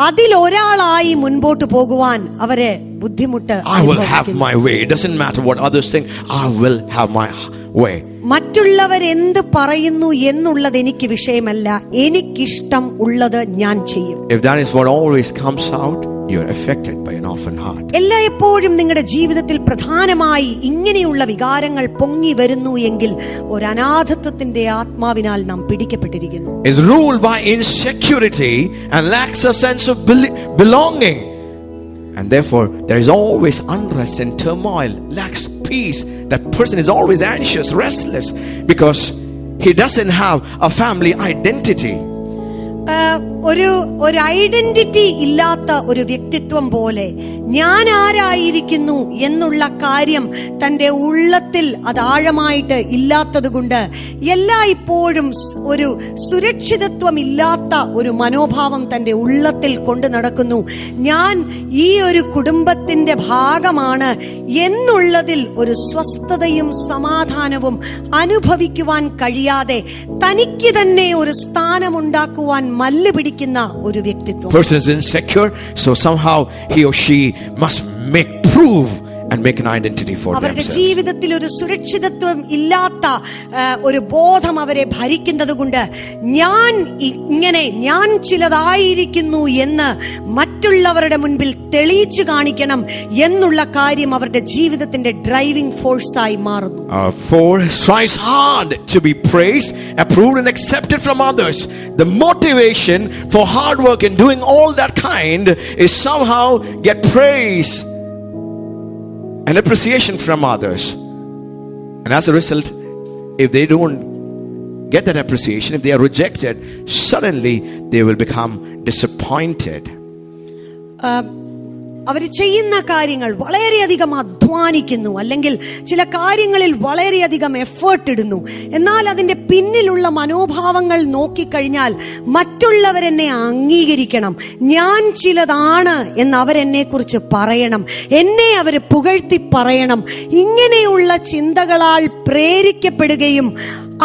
അതിലൊരാളായി മുൻപോട്ട് പോകുവാൻ അവരെ ബുദ്ധിമുട്ട്. I will have my way. It doesn't matter what others think. I will have my way. മറ്റുള്ളവരെന്ത് പറയുന്നു എന്നുള്ളത് എനിക്ക് വിഷയമല്ല, എനിക്കിഷ്ടം ഉള്ളത് ഞാൻ ചെയ്യും. If that is what always comes out, you are affected by an orphan heart. എല്ലായ്പ്പോഴും നിങ്ങളുടെ ജീവിതത്തിൽ പ്രധാനമായി ഇങ്ങനെയുള്ള വികാരങ്ങൾ പൊങ്ങി വരുന്നു എങ്കിൽ ഒരു അനാഥത്വത്തിന്റെ ആത്മാവിനാൽ നാം പിടിക്കപ്പെട്ടിരിക്കുന്നു. Is ruled by insecurity and lacks a sense of belonging, and therefore there is always unrest and turmoil, lacks peace. That person is always anxious, restless, because he doesn't have a family identity. ഒരു ഐഡന്റിറ്റി ഇല്ലാത്ത ഒരു വ്യക്തിത്വം പോലെ ഞാൻ ആരായിരിക്കുന്നു എന്നുള്ള കാര്യം തൻ്റെ ഉള്ളത്തിൽ അത് ആഴമായിട്ട് ഇല്ലാത്തത് കൊണ്ട് എല്ലായ്പ്പോഴും ഒരു സുരക്ഷിതത്വം ഇല്ലാത്ത ഒരു മനോഭാവം തൻ്റെ ഉള്ളത്തിൽ കൊണ്ട് നടക്കുന്നു. ഞാൻ ഈ ഒരു കുടുംബത്തിന്റെ ഭാഗമാണ് എന്നുള്ളതിൽ ഒരു സ്വസ്ഥതയും സമാധാനവും അനുഭവിക്കുവാൻ കഴിയാതെ തനിക്ക് തന്നെ ഒരു സ്ഥാനമുണ്ടാക്കുവാൻ മല്ല് പിടിക്കുന്ന ഒരു വ്യക്തിത്വം. Person is insecure, so somehow he or she must prove and make an identity for അവരുടെ themselves. ജീവിതത്തിൽ ഒരു സുരക്ഷിതത്വം ഇല്ലാത്ത ഒരു ബോധം അവരെ ഭരിക്കുന്നത് കൊണ്ട് ഞാൻ ചിലതായിരിക്കുന്നു എന്ന് മറ്റുള്ളവരുടെ മുൻപിൽ തെളിയിച്ചു കാണിക്കണം എന്നുള്ള കാര്യം അവരുടെ ജീവിതത്തിന്റെ ഡ്രൈവിംഗ് ഫോഴ്സായി മാറുന്നു. 4 strives hard to be praised, approved and accepted from others. The motivation for hard work and doing all that kind is somehow get praise and appreciation from others, and as a result, if they don't get that appreciation, if they are rejected, suddenly they will become disappointed. അവർ ചെയ്യുന്ന കാര്യങ്ങൾ വളരെയധികം അധ്വാനിക്കുന്നു, അല്ലെങ്കിൽ ചില കാര്യങ്ങളിൽ വളരെയധികം എഫേർട്ട് ഇടുന്നു. എന്നാൽ അതിന്റെ പിന്നിലുള്ള മനോഭാവങ്ങൾ നോക്കിക്കഴിഞ്ഞാൽ മറ്റുള്ളവരെന്നെ അംഗീകരിക്കണം, ഞാൻ ചിലതാണ് എന്ന് അവരെന്നെ കുറിച്ച് പറയണം, എന്നെ അവർ പുകഴ്ത്തി പറയണം, ഇങ്ങനെയുള്ള ചിന്തകളാൽ പ്രേരിക്കപ്പെടുകയും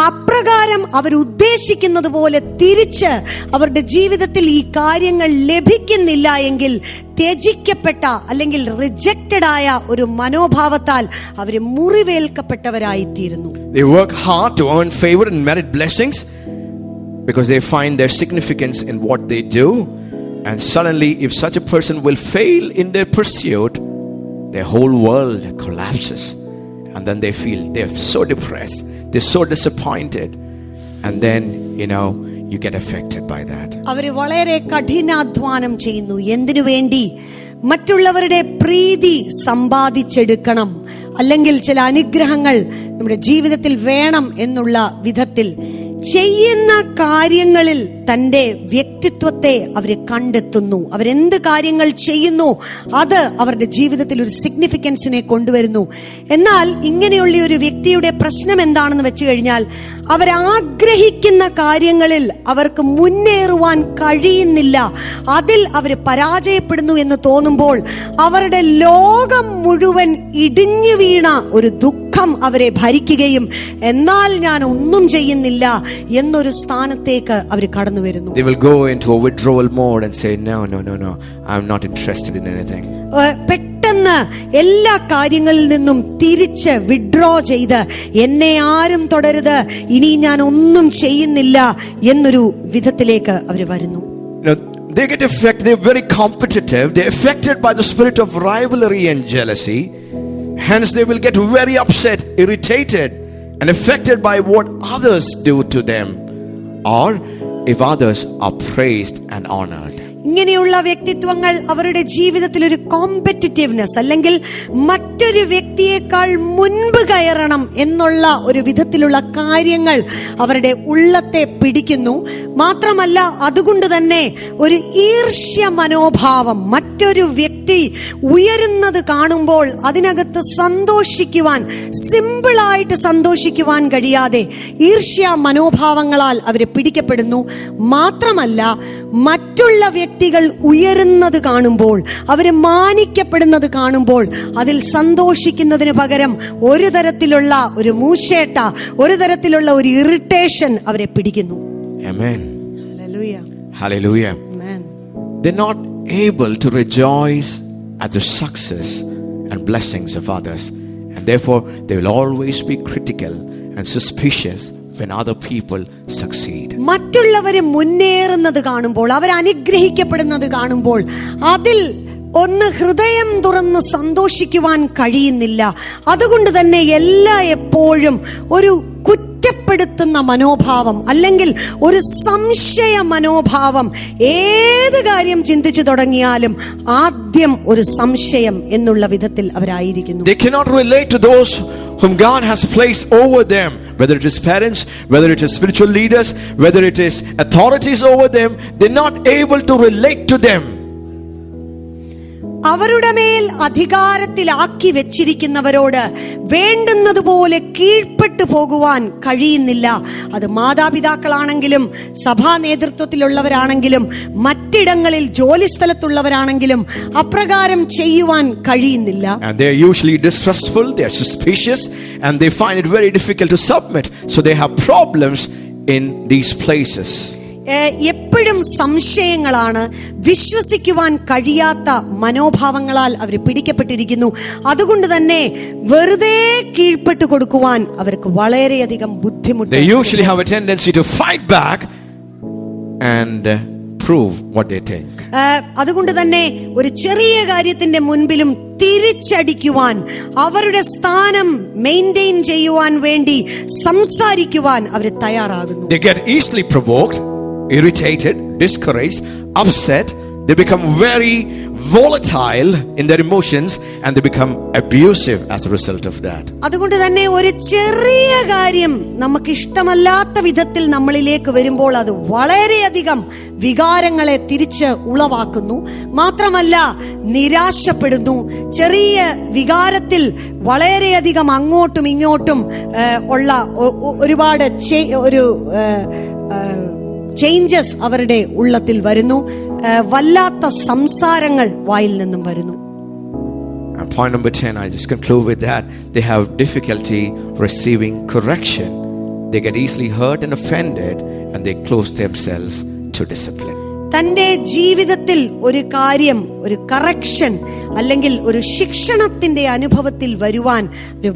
അപ്രകാരം അവർ ഉദ്ദേശിക്കുന്നത് പോലെ തിരിച്ച് അവരുടെ ജീവിതത്തിൽ ഈ കാര്യങ്ങൾ ലഭിക്കുന്നില്ല എങ്കിൽ ത്യജിക്കപ്പെട്ട അല്ലെങ്കിൽ റിജക്റ്റഡ് ആയ ഒരു മനോഭാവത്താൽ അവർ മുറിവേൽക്കപ്പെട്ടവരായി തീരുന്നു. They work hard to earn favor and merit blessings because they find their significance in what they do, and suddenly if such a person will fail in their pursuit, their whole world collapses, and then they feel they're so depressed, they're so disappointed, and then you get affected by that. അവര് വളരെ കഠിനാധ്വാനം ചെയ്യുന്നു. എന്തിനു വേണ്ടി? മറ്റുള്ളവരുടെ പ്രീതി സമ്പാദിച്ചെടുക്കണം, അല്ലെങ്കിൽ ചില അനുഗ്രഹങ്ങൾ നമ്മുടെ ജീവിതത്തിൽ വേണം എന്നുള്ള വിധത്തിൽ ചെയ്യുന്ന കാര്യങ്ങളിൽ തന്റെ വ്യക്തിത്വത്തെ അവർ കണ്ടെത്തുന്നു. അവരെന്ത് കാര്യങ്ങൾ ചെയ്യുന്നു അത് അവരുടെ ജീവിതത്തിൽ ഒരു സിഗ്നിഫിക്കൻസിനെ കൊണ്ടുവരുന്നു. എന്നാൽ ഇങ്ങനെയുള്ള ഒരു വ്യക്തിയുടെ പ്രശ്നം എന്താണെന്ന് വെച്ച് കഴിഞ്ഞാൽ, അവരാഗ്രഹിക്കുന്ന കാര്യങ്ങളിൽ അവർക്ക് മുന്നേറുവാൻ കഴിയുന്നില്ല. അതിൽ അവർ പരാജയപ്പെടുന്നു എന്ന് തോന്നുമ്പോൾ അവരുടെ ലോകം മുഴുവൻ ഇടിഞ്ഞു വീണ ഒരു ദുഃഖം അവരെ ഭരിക്കുകയും, എന്നാൽ ഞാൻ ഒന്നും ചെയ്യുന്നില്ല എന്നൊരു സ്ഥാനത്തേക്ക് അവർ കടന്നു വരുന്നു. They will go into a withdrawal mode and say, no, I'm not interested in anything. പെട്ടെന്ന് എല്ലാ കാര്യങ്ങളിൽ നിന്നും തിരിച്ച് വിഡ്രോ ചെയ്ത്, എന്നെ ആരും തുടരുത്, ഇനി ഞാൻ ഒന്നും ചെയ്യുന്നില്ല എന്നൊരു വിധത്തിലേക്ക് അവർ വരുന്നു. They get affected. They're very competitive. They're affected by the spirit of rivalry and jealousy. Hence they will get very upset, irritated, and affected by what others do to them, or if others are praised and honored. ഇങ്ങനെയുള്ള വ്യക്തിത്വങ്ങൾ അവരുടെ ജീവിതത്തിൽ ഒരു കോമ്പറ്റിറ്റീവ്നെസ്, അല്ലെങ്കിൽ മറ്റൊരു വ്യക്തിയേക്കാൾ മുൻപ് കയറണം എന്നുള്ള ഒരു വിധത്തിലുള്ള കാര്യങ്ങൾ അവരുടെ ഉള്ളത്തെ പിടിക്കുന്നു. മാത്രമല്ല, അതുകൊണ്ട് തന്നെ ഒരു ഈർഷ്യ മനോഭാവം, മറ്റൊരു വ്യക്തി ഉയരുന്നത് കാണുമ്പോൾ അതിനകത്ത് സന്തോഷിക്കുവാൻ, സിമ്പിളായിട്ട് സന്തോഷിക്കുവാൻ കഴിയാതെ ഈർഷ്യ മനോഭാവങ്ങളാൽ അവർ പിടിക്കപ്പെടുന്നു. മാത്രമല്ല, മറ്റുള്ള വ്യക്തികൾ ഉയരുന്നത് കാണുമ്പോൾ, അവര് മാനിക്കപ്പെടുന്നത് കാണുമ്പോൾ അതിൽ സന്തോഷിക്കുന്നതിന് പകരം ഒരു തരത്തിലുള്ള ഒരു മൂശേട്ട, ഒരു തരത്തിലുള്ള ഒരു ഇറിറ്റേഷൻ അവരെ പിടിക്കുന്നു. Amen. Hallelujah. Hallelujah. Amen. They're not able to rejoice at the success and blessings of others, and therefore they will always be critical and suspicious when other people succeed. മറ്റുള്ളവരെ മുന്നേറുന്നത് കാണുമ്പോൾ, അവർ അനുഗ്രഹിക്കപ്പെടുന്നത് കാണുമ്പോൾ അതിൽ ഒന്ന് ഹൃദയം തുറന്ന് സന്തോഷിക്കുവാൻ കഴിയുന്നില്ല. അതുകൊണ്ട് തന്നെ എപ്പോഴും ഒരു കുറ്റപ്പെടുത്തുന്ന മനോഭാവം, അല്ലെങ്കിൽ ഒരു സംശയ മനോഭാവം, ഏത് കാര്യം ചിന്തിച്ചു തുടങ്ങിയാലും ആദ്യം ഒരു സംശയം എന്നുള്ള വിധത്തിൽ അവരായിരിക്കുന്നു. They cannot relate to those whom God has placed over them, whether it is parents, whether it is spiritual leaders, whether it is authorities over them. They're not able to relate to them. അവരുടെ മേൽ അധികാരത്തിലാക്കി വെച്ചിരിക്കുന്നവരോട് വേണ്ടുന്നതുപോലെ കീഴ്പ്പെട്ടു പോകുവാൻ കഴിയുന്നില്ല. അത് മാതാപിതാക്കളാണെങ്കിലും, സഭാ നേതൃത്വത്തിലുള്ളവരാണെങ്കിലും, മറ്റിടങ്ങളിൽ ജോലിസ്ഥലത്തുള്ളവരാണെങ്കിലും അപ്രകാരം ചെയ്യുവാൻ കഴിയുന്നില്ല. And they are usually distrustful, they are suspicious, and they find it very difficult to submit. So they have problems in these places. എപ്പോഴും സംശയങ്ങളാണ്, വിശ്വസിക്കുവാൻ കഴിയാത്ത മനോഭാവങ്ങളാൽ അവർ പിടിക്കപ്പെട്ടിരിക്കുന്നു. അതുകൊണ്ട് തന്നെ വെറുതെ കീഴ്പ്പെട്ടു കൊടുക്കുവാൻ അവർക്ക് വളരെയധികം ബുദ്ധിമുട്ട്. They usually have a tendency to fight back and prove what they think. അതുകൊണ്ട് തന്നെ ഒരു ചെറിയ കാര്യത്തിന്റെ മുൻപിലും തിരിച്ചടിക്കുവാൻ, അവരുടെ സ്ഥാനം മെയിൻറ്റെയിൻ ചെയ്യുവാൻ വേണ്ടി സംസാരിക്കുവാൻ അവർ തയ്യാറാകുന്നു. They get easily provoked, irritated, discouraged, upset. They become very volatile in their emotions, and they become abusive as a result of that. അതുകൊണ്ട് തന്നെ ഒരു ചെറിയ കാര്യം നമുക്ക് ഇഷ്ടമല്ലാത്ത വിധത്തിൽ നമ്മളിലേക്ക് വരുമ്പോൾ അത് വളരെയധികം വികാരങ്ങളെ തിരിച്ച് ഉളവാക്കുന്നു. മാത്രമല്ല, നിരാശപ്പെടുന്നു. ചെറിയ വികാരത്തിൽ വളരെയധികം അങ്ങോട്ടും ഇങ്ങോട്ടും ഉള്ള ഒരുപാട് ചേഞ്ചസ് അവരുടെ ഉള്ളത്തിൽ വരുന്നു. വല്ലാത്ത സംസാരങ്ങൾ വായിൽ നിന്നും വരുന്നു. And point number 10, I just conclude with that. They have difficulty receiving correction. They get easily hurt and offended, and they close themselves to discipline. തന്റെ ജീവിതത്തിൽ ഒരു കാര്യം, ഒരു കറക്ഷൻ അല്ലെങ്കിൽ ഒരു ശിക്ഷണത്തിന്റെ അനുഭവത്തിൽ വരുവാൻ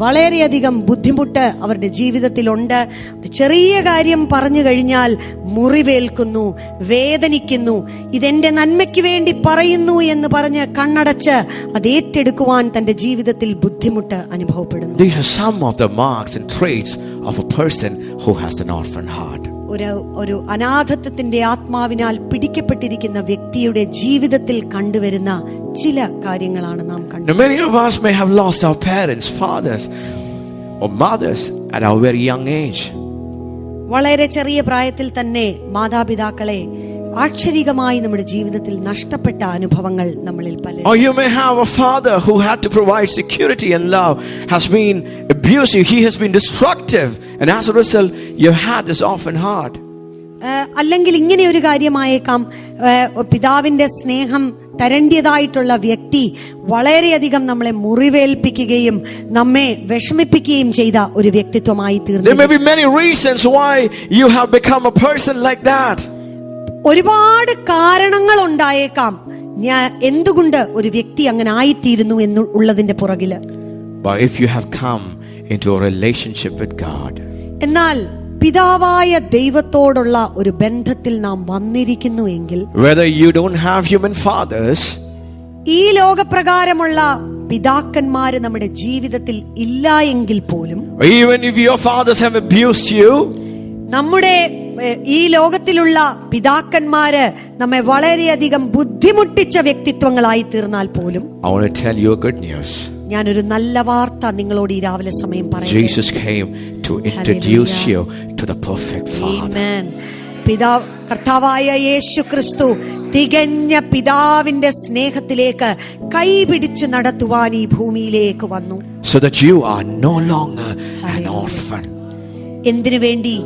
വളരെയധികം ബുദ്ധിമുട്ട് അവരുടെ ജീവിതത്തിലുണ്ട്. ഒരു ചെറിയ കാര്യം പറഞ്ഞു കഴിഞ്ഞാൽ മുറിവേൽക്കുന്നു, വേദനിക്കുന്നു. ഇതെന്റെ നന്മയ്ക്ക് വേണ്ടി പറയുന്നു എന്ന് പറഞ്ഞ് കണ്ണടച്ച് അത് ഏറ്റെടുക്കുവാൻ തന്റെ ജീവിതത്തിൽ ബുദ്ധിമുട്ട് അനുഭവപ്പെടുന്നു. These are some of the marks and traits of a person who has an orphan heart. ഒരു അനാഥത്വത്തിന്റെ ആത്മാവിനാൽ പിടിക്കപ്പെട്ടിരിക്കുന്ന വ്യക്തിയുടെ ജീവിതത്തിൽ കണ്ടുവരുന്ന ചില കാര്യങ്ങളാണ് നാം കണ്ടത്. Now, many of us may have lost our parents, fathers or mothers at our very young age. വളരെ ചെറിയ പ്രായത്തിൽ തന്നെ മാതാപിതാക്കളെ ആക്ഷരികമായി നമ്മുടെ ജീവിതത്തിൽ നഷ്ടപ്പെട്ട അനുഭവങ്ങൾ നമ്മളിൽ പലരും. Or you may have a father who had to provide security and love, has been abusive, he has been destructive, and as a result you had this orphan heart. അല്ലെങ്കിൽ ഇങ്ങനെ ഒരു കാര്യമായേക്കാം, പിതാവിന്റെ സ്നേഹം തരേണ്ടതായിട്ടുള്ള വ്യക്തി വളരെയധികം നമ്മളെ മുറിവേൽപ്പിക്കുകയും നമ്മെ വിഷമിപ്പിക്കുകയും ചെയ്ത ഒരു വ്യക്തിത്വമായി തീർന്നു. There may be many reasons why you have become a person like that. ഒരുപാട് കാരണങ്ങൾ ഉണ്ടായേക്കാം ഞാൻ എന്തുകൊണ്ട് ഒരു വ്യക്തി അങ്ങനെ ആയിത്തീരുന്നു എന്നുള്ളതിന്റെ പുറകില്. But if you have come into a relationship with God, എന്നാൽ പിതാവായ ദൈവത്തോടുള്ള ഒരു ബന്ധത്തിൽ നാം വന്നിരിക്കുന്നു എങ്കിൽ, whether you don't have human fathers, ഈ ലോകപ്രകാരമുള്ള പിതാക്കന്മാര് നമ്മുടെ ജീവിതത്തിൽ ഇല്ല എങ്കിൽ പോലും, even if your fathers have abused you, നമ്മുടെ ഈ ലോകത്തിലുള്ള പിതാക്കന്മാര് നമ്മെ വളരെയധികം ബുദ്ധിമുട്ടിച്ച വ്യക്തിത്വങ്ങളായി തീർന്നാൽ പോലും, I want to tell you a good news. ഞാനൊരു നല്ല വാർത്ത നിങ്ങളോട് ഈ രാവിലെ സമയം പറയാം. Jesus came to introduce you to the perfect Father. Amen. കർത്താവായ യേശു ക്രിസ്തു തികഞ്ഞ പിതാവിന്റെ സ്നേഹത്തിലേക്ക് കൈപിടിച്ച് നടത്തുവാൻ ഈ ഭൂമിയിലേക്ക് വന്നു. So that you are no longer an orphan. എന്തിനു വേണ്ടി?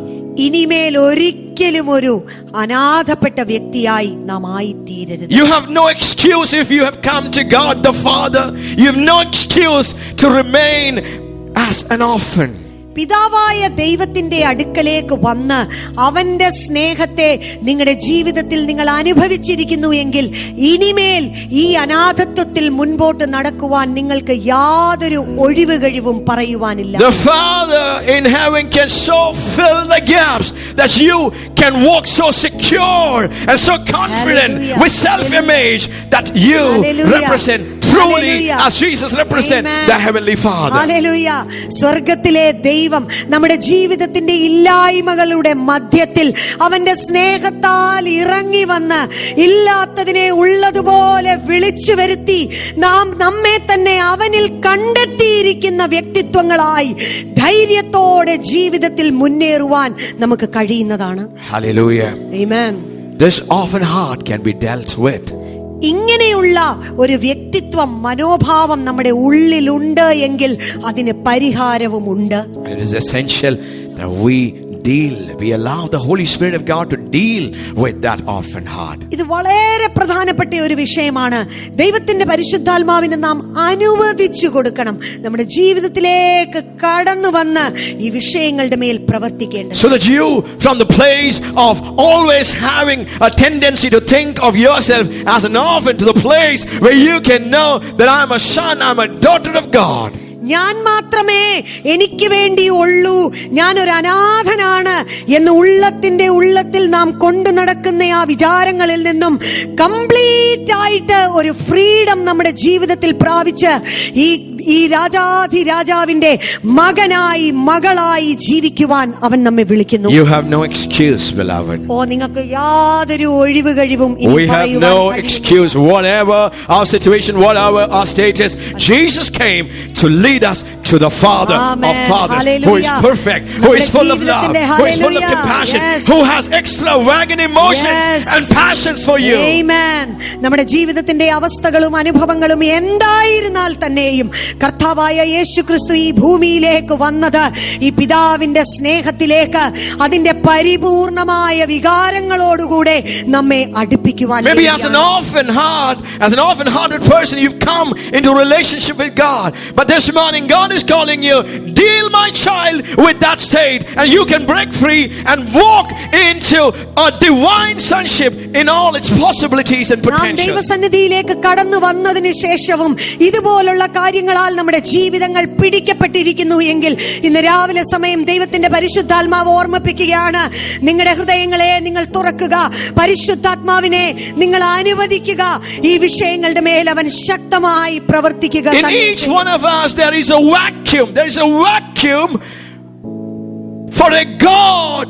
ഇനിമേൽ ഒരിക്കലും ഒരു അനാഥപ്പെട്ട വ്യക്തിയായി നാം ആയിത്തീരരുത്. You have no excuse if you have come to God the Father. You have no excuse to remain as an orphan. പിതാവായ ദൈവത്തിന്റെ അടുക്കലേക്ക് വന്ന് അവന്റെ സ്നേഹത്തെ നിങ്ങളുടെ ജീവിതത്തിൽ നിങ്ങൾ അനുഭവിച്ചിരിക്കുന്നു എങ്കിൽ ഇനിമേൽ ഈ അനാഥത്വത്തിൽ മുൻപോട്ട് നടക്കുവാൻ നിങ്ങൾക്ക് യാതൊരു ഒഴിവ് കഴിവും പറയുവാനില്ല. The Father in heaven can so fill the gaps that you can walk so secure and so confident. Hallelujah. With self-image that you Hallelujah. represent truly Hallelujah. as Jesus represents the Heavenly Father. ഹല്ലേലൂയ. സ്വർഗ്ഗത്തിലെ ദൈവം നമ്മുടെ ജീവിതത്തിന്റെ ഇല്ലായ്മകളുടെ മധ്യത്തിൽ അവന്റെ സ്നേഹത്താൽ ഇറങ്ങി വന്ന് ഇല്ലാത്തതിനെ ഉള്ളതുപോലെ വിളിച്ചു വരുത്തി നാം നമ്മെ തന്നെ അവനിൽ കണ്ടെത്തിയിരിക്കുന്ന വ്യക്തിത്വങ്ങളായി ധൈര്യത്തോടെ ജീവിതത്തിൽ മുന്നേറുവാൻ നമുക്ക് കഴിയുന്നതാണ്. Hallelujah. Amen. This orphan heart can be dealt with. ഇങ്ങനെയുള്ള ഒരു വ്യക്തിത്വം മനോഭാവം നമ്മുടെ ഉള്ളിലുണ്ട് എങ്കിൽ അതിന് പരിഹാരവുമുണ്ട്. And it is essential that we allow the Holy Spirit of God to deal with that orphan heart. ഇത് വളരെ പ്രധാനപ്പെട്ട ഒരു വിഷയമാണ്. ദൈവത്തിന്റെ പരിശുദ്ധാത്മാവിനെ നാം അനുവദിച്ചു കൊടുക്കണം നമ്മുടെ ജീവിതത്തിലേക്ക് കടന്നു വന്ന് ഈ വിഷയങ്ങളുടെ മേൽ പ്രവർത്തിക്കേണ്ടത്. So that you, from the place of always having a tendency to think of yourself as an orphan, to the place where you can know that I'm a son, I'm a daughter of God. ഞാൻ മാത്രമേ എനിക്ക് വേണ്ടി ഉള്ളൂ, ഞാനൊരു അനാഥനാണ് എന്ന് ഉള്ളത്തിൽ നാം കൊണ്ടു നടക്കുന്ന ആ വിചാരങ്ങളിൽ നിന്നും കംപ്ലീറ്റ് ആയിട്ട് ഒരു ഫ്രീഡം നമ്മുടെ ജീവിതത്തിൽ പ്രാപിച്ച് ഈ രാജാധിരാജാവിന്റെ മകനായി മകളായി ജീവിക്കുവാൻ അവൻ നമ്മെ വിളിക്കുന്നു. You have no excuse, beloved. നിങ്ങൾക്ക് യാതൊരു ഒഴിവ് കഴിവും We have no excuse. Whatever our situation, whatever our status, Jesus came to lead us to the Father of fathers, who is perfect, who is full of love, who is full of compassion, who has extravagant emotions and passions for you. Amen. നമ്മുടെ ജീവിതത്തിന്റെ അവസ്ഥകളും അനുഭവങ്ങളും എന്തായിരുന്നാൽ തന്നെയും കർത്താവായ യേശു ക്രിസ്തു ഈ ഭൂമിയിലേക്ക് വന്നത് ഈ പിതാവിന്റെ സ്നേഹത്തിലേക്ക് അതിന്റെ പരിപൂർണമായ വികാരങ്ങളോടുകൂടെ നമ്മെ അടുപ്പിക്കുവാൻ. Maybe as an orphan-hearted person, you've come into a relationship with God, but this morning God is calling you, deal my child with that state, and you can break free and walk into a divine sonship in all its possibilities and potential. ദൈവസന്നിധിയിലേക്ക് കടന്നു വന്നതിന് ശേഷവും ഇതുപോലുള്ള കാര്യങ്ങളാൽ നമ്മുടെ ജീവിതങ്ങൾ പിടിക്കപ്പെട്ടിരിക്കുന്നു എങ്കിൽ ഇന്ന് രാവിലെ സമയം ദൈവത്തിന്റെ പരിശുദ്ധാത്മാവ് ഓർമ്മിപ്പിക്കുകയാണ്, നിങ്ങളുടെ ഹൃദയങ്ങളെ നിങ്ങൾ തുറക്കുക, പരിശുദ്ധാത്മാവിനെ നിങ്ങൾ അനുവദിക്കുക, ഈ വിഷയങ്ങളുടെ മേൽ അവൻ ശക്തമായി പ്രവർത്തിക്കുക. In each one of us there is a vacuum for a God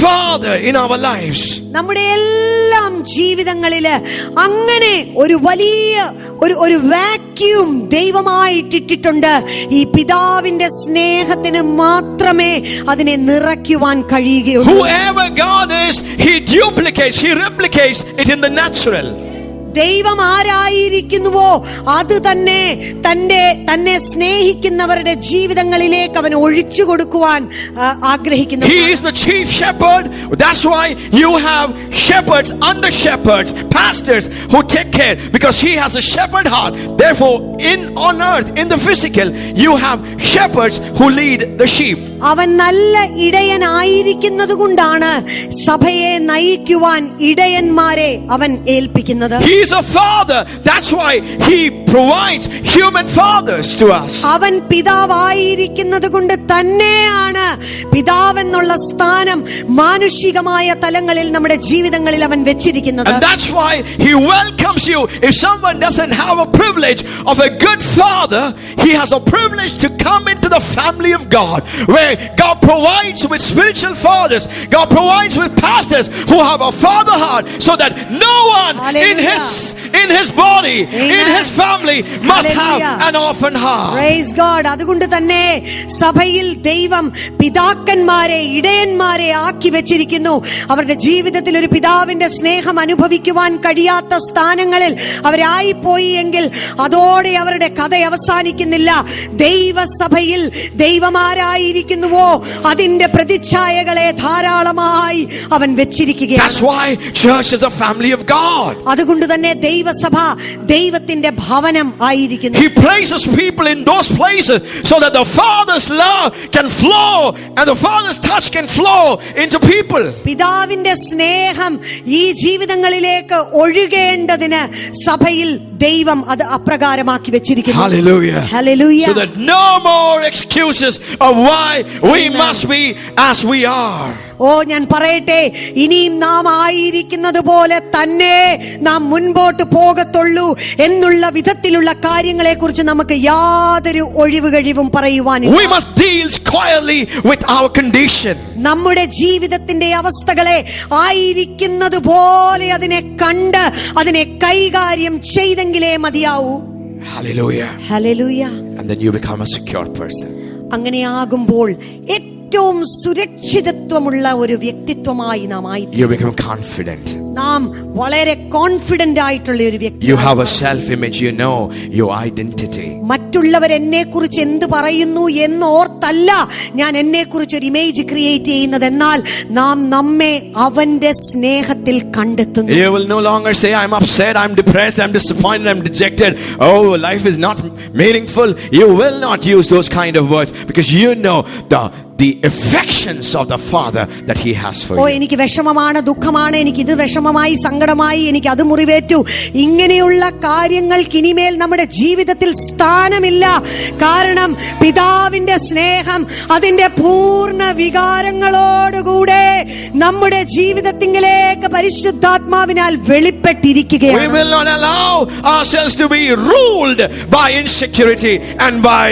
Father in our lives. നമ്മുടെ എല്ലാം ജീവിതങ്ങളില് അങ്ങനെ ഒരു വലിയ ഒരു വാക്യൂം ദൈവമായിട്ടിട്ടുണ്ട്. ഈ പിതാവിന്റെ സ്നേഹത്തിന് മാത്രമേ അതിനെ നിറയ്ക്കുവാൻ കഴിയുകയുള്ളൂ. Whoever God is, He duplicates, He replicates it in the natural. ദൈവം ആരായിരിക്കുന്നുവോ അത് തന്നെ തന്നെ സ്നേഹിക്കുന്നവരുടെ ജീവിതങ്ങളിലേക്ക് അവൻ ഒഴിച്ചു കൊടുക്കുവാൻ ആഗ്രഹിക്കുന്നു. He is the chief shepherd. That's why you have shepherds, under shepherds, pastors who take care, because he has a shepherd heart. Therefore, on earth, in the physical, you have shepherds who lead the sheep. അവൻ നല്ല ഇടയനായിരിക്കുന്നത് കൊണ്ടാണ് സഭയെ നയിക്കുവാൻ ഇടയന്മാരെ അവൻ ഏൽപ്പിക്കുന്നത്. He is a father. That's why he provides human fathers to us. അവൻ പിതാവായിരിക്കുന്നത് കൊണ്ട് തന്നെയാണ് പിതാവെന്നുള്ള സ്ഥാനം മാനുഷികമായ തലങ്ങളിൽ നമ്മുടെ ജീവിതങ്ങളിൽ അവൻ വെച്ചിരിക്കുന്നത്. And that's why he welcomes you. If someone doesn't have a privilege of a good father, he has a privilege to come into the family of God, where God provides with spiritual fathers. God provides with pastors who have a father heart, so that no one in his body, Amen. in his family must have an orphan heart. Praise God. അതുകൊണ്ട് തന്നെ സഭയിൽ ദൈവം പിതാക്കന്മാരെ ഇടയന്മാരെ ആക്കി വെച്ചിരിക്കുന്നു. അവരുടെ ജീവിതത്തിൽ ഒരു പിതാവിന്റെ സ്നേഹം അനുഭവിക്കുവാൻ കഴിയാത്ത സ്ഥാനങ്ങളിൽ അവരായി പോയി എങ്കിൽ അതോടെ അവരുടെ കഥ അവസാനിക്കുന്നില്ല. ദൈവസഭയിൽ ദൈവമാരായിരിക്കുന്നുവോ അതിന്റെ പ്രതിച്ഛായകളെ ധാരാളമായി അവൻ വെച്ചിരിക്കുകയാണ്. That's why church is a family of God. അതുകൊണ്ട് തന്നെ ദൈവസഭ ദൈവത്തിന്റെ ഭവനം ആയിരിക്കുന്നു. He places people in those places so that the Father's love can flow and the Father's touch can flow into people. പിതാവിന്റെ സ്നേഹം ഈ ജീവിതങ്ങളിലേക്ക് ഒഴുകേണ്ടതിന് സഭയിൽ ദൈവം അത് അപ്രകാരമാക്കി വെച്ചിരിക്കുന്നു. Hallelujah. Hallelujah. So that no more excuses of why we must be as we are. ഞാൻ പറയട്ടെ, ഇനിയും നാം ആയിരിക്കുന്നത് പോലെ തന്നെ നാം മുൻപോട്ട് പോകത്തുള്ളൂ എന്നുള്ള വിധത്തിലുള്ള കാര്യങ്ങളെ കുറിച്ച് നമുക്ക് യാതൊരു ഒഴിവുകഴിവും പറയുവാനില്ല. We must deal squarely with our condition. നമ്മുടെ ജീവിതത്തിന്റെ അവസ്ഥകളെ ആയിരിക്കുന്നത് പോലെ അതിനെ കണ്ട് അതിനെ കൈകാര്യം ചെയ്തെങ്കിലേ മതിയാവൂ. Hallelujah. Hallelujah. And then you become a secure person. അങ്ങനെയാകുമ്പോൾ ഏറ്റവും സുരക്ഷിതത്വമുള്ള ഒരു വ്യക്തിത്വമായി നാം ആയി. You become confident. നാം വളരെ കോൺഫിഡന്റ് ആയിട്ടുള്ള ഒരു വ്യക്തി. You have a self image, you know your identity. മറ്റുള്ളവർ എന്നെ കുറിച്ച് എന്ത് പറയുന്നു എന്നോർത്തല്ല ഞാൻ എന്നെ കുറിച്ച് ഒരു ഇമേജ് ക്രിയേറ്റ് ചെയ്യുന്നത്, എന്നാൽ നാം നമ്മെ അവന്റെ സ്നേഹത്തിൽ കണ്ടെത്തുന്നു. You will no longer say I'm upset, I'm depressed, I'm disappointed, I'm dejected, oh life is not meaningful. You will not use those kind of words, because you know the affections of the Father that He has for you. എനിക്ക് വിഷമമാണ്, ദുഃഖമാണ്, എനിക്ക് ഇത് വിഷമമായി, സങ്കടമായി, എനിക്ക് അത് മുറിവേറ്റു, ഇങ്ങനെയുള്ള കാര്യങ്ങൾക്ക് ഇനിമേൽ നമ്മുടെ ജീവിതത്തിൽ സ്ഥാനമില്ല. കാരണം പിതാവിന്റെ സ്നേഹം അതിന്റെ പൂർണ്ണ വികാരങ്ങളോടുകൂടെ നമ്മുടെ ജീവിതത്തിലേക്ക് പരിശുദ്ധാത്മാവിനാൽ വെളിപ്പെട്ടിരിക്കുകയാണ്. We will not allow ourselves to be ruled by insecurity and by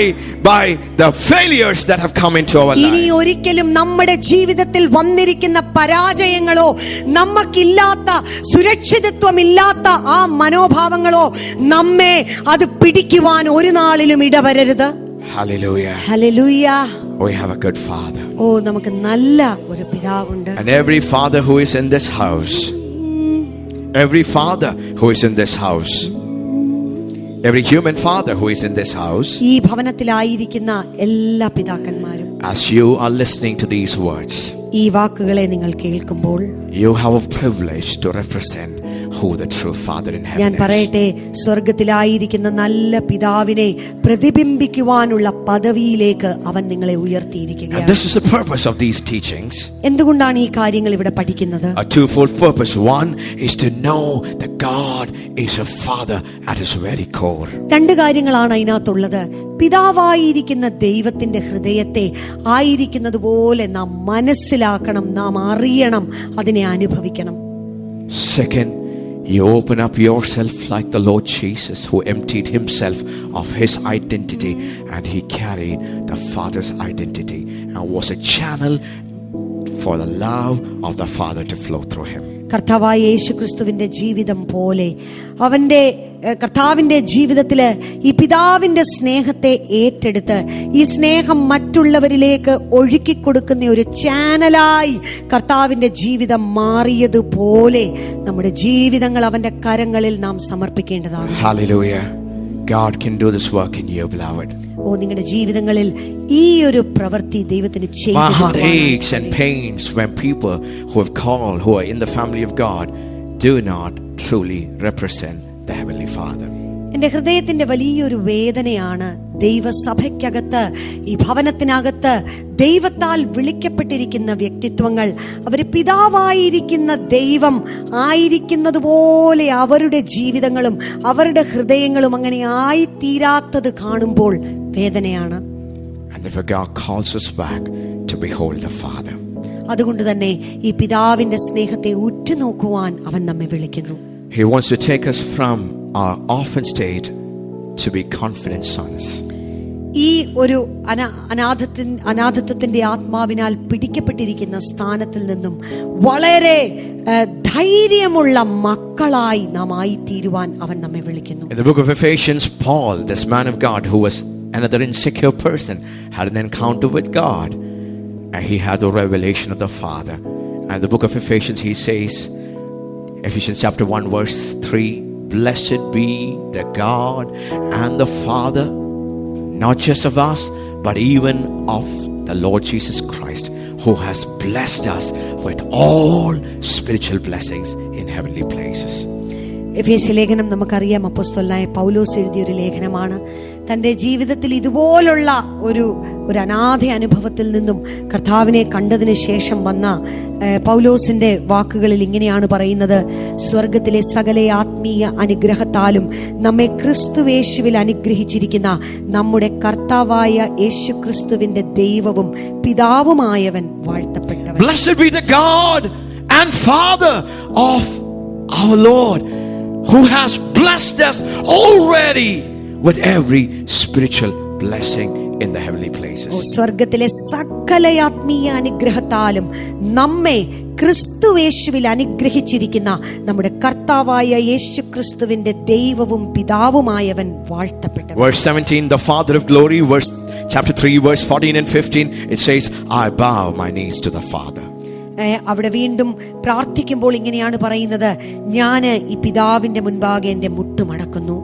the failures that have come into our life. ഇനി ഒരിക്കലും നമ്മുടെ ജീവിതത്തിൽ വന്നിരിക്കുന്ന പരാജയങ്ങളോ നമുക്കില്ലാത്ത സുരക്ഷിതത്വമില്ലാത്ത ആ മനോഭാവങ്ങളോ നമ്മെ അത് പിടിക്കുവാൻ ഒരു നാളിലും ഇടവരരുത്. Hallelujah. Hallelujah. We have a good Father. നമുക്ക് നല്ല ഒരു പിതാവുണ്ട്. And every father who is in this house, every father who is in this house, every human father who is in this house, ഈ ഭവനത്തിലായിരിക്കുന്ന എല്ലാ പിതാക്കന്മാരും, as you are listening to these words, ഈ വാക്കുകളെ നിങ്ങൾ കേൾക്കുമ്പോൾ you have a privilege to represent who the true Father in heaven ഞാൻ is. പറയട്ടെ, സ്വർഗത്തിലായിരിക്കുന്ന നല്ല പിതാവിനെ പ്രതിബിംബിക്കുവാനുള്ള പദവിയിലേക്ക് അവൻ നിങ്ങളെ And ഉയർത്തിയിരിക്കുകയാണ്. this is the purpose of these teachings. എന്തുകൊണ്ടാണ് ഈ കാര്യങ്ങൾ ഇവിടെ പഠിക്കുന്നത്? A twofold purpose. One is to know that God is a Father at His very core. രണ്ട് കാര്യങ്ങളാണ് അതിനകത്തുള്ളത്. പിതാവായിരിക്കുന്ന ദൈവത്തിന്റെ ഹൃദയത്തെ ആയിരിക്കുന്നത് പോലെ നാം മനസ്സിലാക്കണം, നാം അറിയണം, അതിനെ അനുഭവിക്കണം. Second, you open up yourself like the Lord Jesus, who emptied Himself of His identity and He carried the Father's identity and was a channel for the love of the Father to flow through Him. കർത്താവായ യേശുക്രിസ്തുവിന്റെ ജീവിതം പോലെ കർത്താവിന്റെ ജീവിതത്തില് ഈ പിതാവിന്റെ സ്നേഹത്തെ ഏറ്റെടുത്ത് ഈ സ്നേഹം മറ്റുള്ളവരിലേക്ക് ഒഴുക്കിക്കൊടുക്കുന്ന ഒരു ചാനലായി കർത്താവിന്റെ ജീവിതം മാറിയതുപോലെ നമ്മുടെ ജീവിതങ്ങൾ അവന്റെ കരങ്ങളിൽ നാം സമർപ്പിക്കേണ്ടതാണ്. Hallelujah. God can do this work in you, beloved. നിങ്ങളുടെ ജീവിതങ്ങളിൽ ഈ ഒരു പ്രവൃത്തി ദൈവത്തിന് My heart aches and pains when people who have called, who are in the family of God, do not truly represent the Heavenly Father. എന്റെ ഹൃദയത്തിന്റെ വലിയൊരു വേദനയാണ് ദൈവസഭയ്ക്കകത്ത്, ഈ ഭവനത്തിനകത്ത് ദൈവത്താൽ വിളിക്കപ്പെട്ടിരിക്കുന്ന വ്യക്തിത്വങ്ങൾ അവർ പിതാവായിരിക്കുന്ന ദൈവം ആയിരിക്കുന്നത് പോലെ അവരുടെ ജീവിതങ്ങളും അവരുടെ ഹൃദയങ്ങളും അങ്ങനെ ആയിത്തീരാത്തത് കാണുമ്പോൾ വേദനയാണ്. And therefore God calls us back to behold the Father. അതുകൊണ്ട് തന്നെ ഈ പിതാവിന്റെ സ്നേഹത്തെ ഉറ്റുനോക്കുവാൻ അവൻ നമ്മെ വിളിക്കുന്നു. He wants to take us from our orphan state to be confident sons. ഈ ഒരു അനാഥത്വത്തിന്റെ ആത്മാവിനാൽ പിടിക്കപ്പെട്ടിരിക്കുന്ന സ്ഥാനത്തിൽ നിന്നും വളരെ ധൈര്യമുള്ള മക്കളായി നാം ആയിത്തീരുവാൻ അവൻ നമ്മെ വിളിക്കുന്നു. In the book of Ephesians, Paul, this man of God who was another insecure person, had an encounter with God and he had the revelation of the Father. And the book of Ephesians, he says, Ephesians chapter 1 verse 3, blessed be the God and the Father, not just of us, but even of the Lord Jesus Christ, who has blessed us with all spiritual blessings in heavenly places. എഫേസ്യ ലേഖനം നമുക്കറിയാം, അപ്പോസ്തലനായ പൗലോസ് എഴുതിയ ഒരു ലേഖനമാണ്. തൻ്റെ ജീവിതത്തിൽ ഇതുപോലുള്ള ഒരു അനാഥ അനുഭവത്തിൽ നിന്നും കർത്താവിനെ കണ്ടതിന് ശേഷം വന്ന പൗലോസിന്റെ വാക്കുകളിൽ ഇങ്ങനെയാണ് പറയുന്നത്: സ്വർഗത്തിലെ സകല ആത്മീയ അനുഗ്രഹത്താലും നമ്മെ ക്രിസ്തുവേശുവിൽ അനുഗ്രഹിച്ചിരിക്കുന്ന നമ്മുടെ കർത്താവായ യേശുക്രിസ്തുവിന്റെ ദൈവവും പിതാവുമായവൻ വാഴ്ത്തപ്പെട്ടവൻ. Blessed be the God and Father of our Lord, who has blessed us already with every spiritual blessing in the heavenly places. സ്വർഗത്തിലെ സകല ആത്മീയ അനുഗ്രഹത്താലും നമ്മെ ക്രിസ്തുവേശുവിൽ അനുഗ്രഹിച്ചിരിക്കുന്ന നമ്മുടെ കർത്താവായ യേശുക്രിസ്തുവിന്റെ ദൈവവും പിതാവുമായവൻ വാഴ്ത്തപ്പെട്ടവൻ. Verse 17, the Father of glory, chapter 3 verse 14 and 15, it says, I bow my knees to the Father. അവിടെ വീണ്ടും പ്രാർത്ഥിക്കുമ്പോൾ ഇങ്ങനെയാണ് പറയുന്നത്: ഞാൻ ഈ പിതാവിന്റെ മുൻപാകെ എന്റെ മുട്ടുമടക്കുന്നു.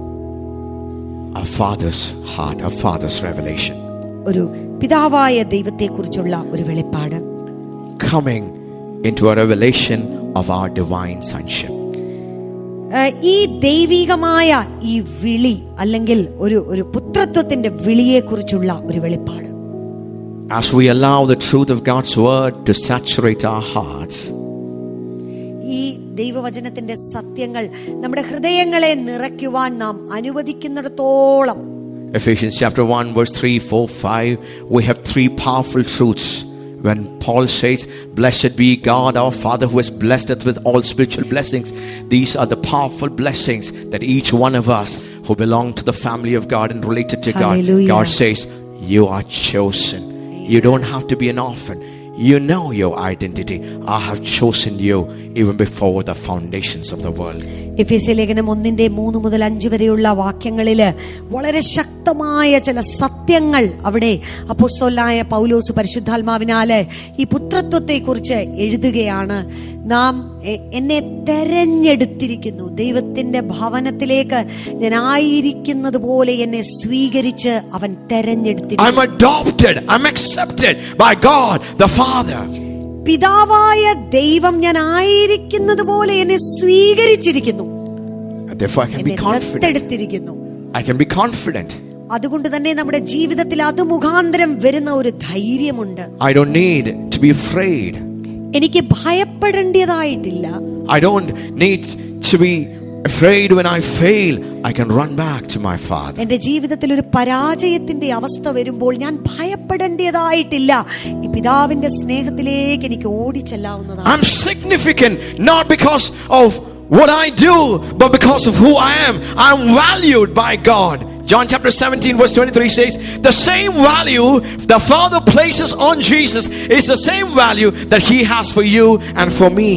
Our Father's heart, our Father's revelation. ഒരു പിതാവായ ദൈവത്തെക്കുറിച്ചുള്ള ഒരു വെളിപ്പാട്. Coming into a revelation of our divine sonship. ഈ ദൈവികമായ ഈ വിളി അല്ലെങ്കിൽ ഒരു പുത്രത്വത്തിന്റെ വിളിയെക്കുറിച്ചുള്ള ഒരു വെളിപ്പാട്. As we allow the truth of God's word to saturate our hearts, ഈ ദൈവവചനത്തിന്റെ സത്യങ്ങൾ നമ്മുടെ ഹൃദയങ്ങളെ നിറയ്ക്കുവാൻ നാം അനുവദിക്കുന്നിടത്തോളം, Ephesians chapter 1 verse 3, 4, 5, we have three powerful truths. When Paul says, blessed be God our Father who has blessed us with all spiritual blessings, these are the powerful blessings that each one of us who belong to the family of God and related to Hallelujah. God says, you are chosen. You don't have to be an orphan. You know your identity. I have chosen you even before the foundations of the world. എഫേസ്യ ലേഖനം 1:3-5 വരെയുള്ള വാക്യങ്ങളില് വളരെ ശക്തമായ ചില സത്യങ്ങൾ അവിടെ അപ്പോസ്തലനായ പൗലോസ് പരിശുദ്ധാത്മാവിനാല് ഈ പുത്രത്വത്തെ കുറിച്ച് എഴുതുകയാണ്. നാം എന്നെ തെരഞ്ഞെടുത്തിരിക്കുന്നു, ദൈവത്തിന്റെ ഭവനത്തിലേക്ക് ഞാൻ ആയിരിക്കുന്നത് പോലെ എന്നെ സ്വീകരിച്ച് അവൻ തെരഞ്ഞെടുത്തിരിക്കുന്നു. I'm adopted, I'm accepted by God the Father. പിതാവായ ദൈവം ഞാൻ ആയിരിക്കുന്നത് പോലെ എന്നെ സ്വീകരിച്ചിരിക്കുന്നു. Therefore I can be confident. I can be confident. അതുകൊണ്ട് തന്നെ നമ്മുടെ ജീവിതത്തിൽ അത് മുഖാന്തരം വരുന്ന ഒരു ധൈര്യമുണ്ട്. I don't need to be afraid. എനിക്ക് ഭയപ്പെടേണ്ടതായിട്ടില്ല. I don't need to be afraid when I fail. I can run back to my Father. എൻ്റെ ജീവിതത്തിൽ ഒരു പരാജയത്തിന്റെ അവസ്ഥ വരുമ്പോൾ ഞാൻ ഭയപ്പെടേണ്ടതായിട്ടില്ല. ഈ പിതാവിന്റെ സ്നേഹത്തിലേക്ക് എനിക്ക് ഓടിച്ചെല്ലാവുന്നതാണ്. I'm significant not because of what I do, but because of who I am. I'm valued by God. John chapter 17 verse 23 says, the same value the Father places on Jesus is the same value that He has for you and for me.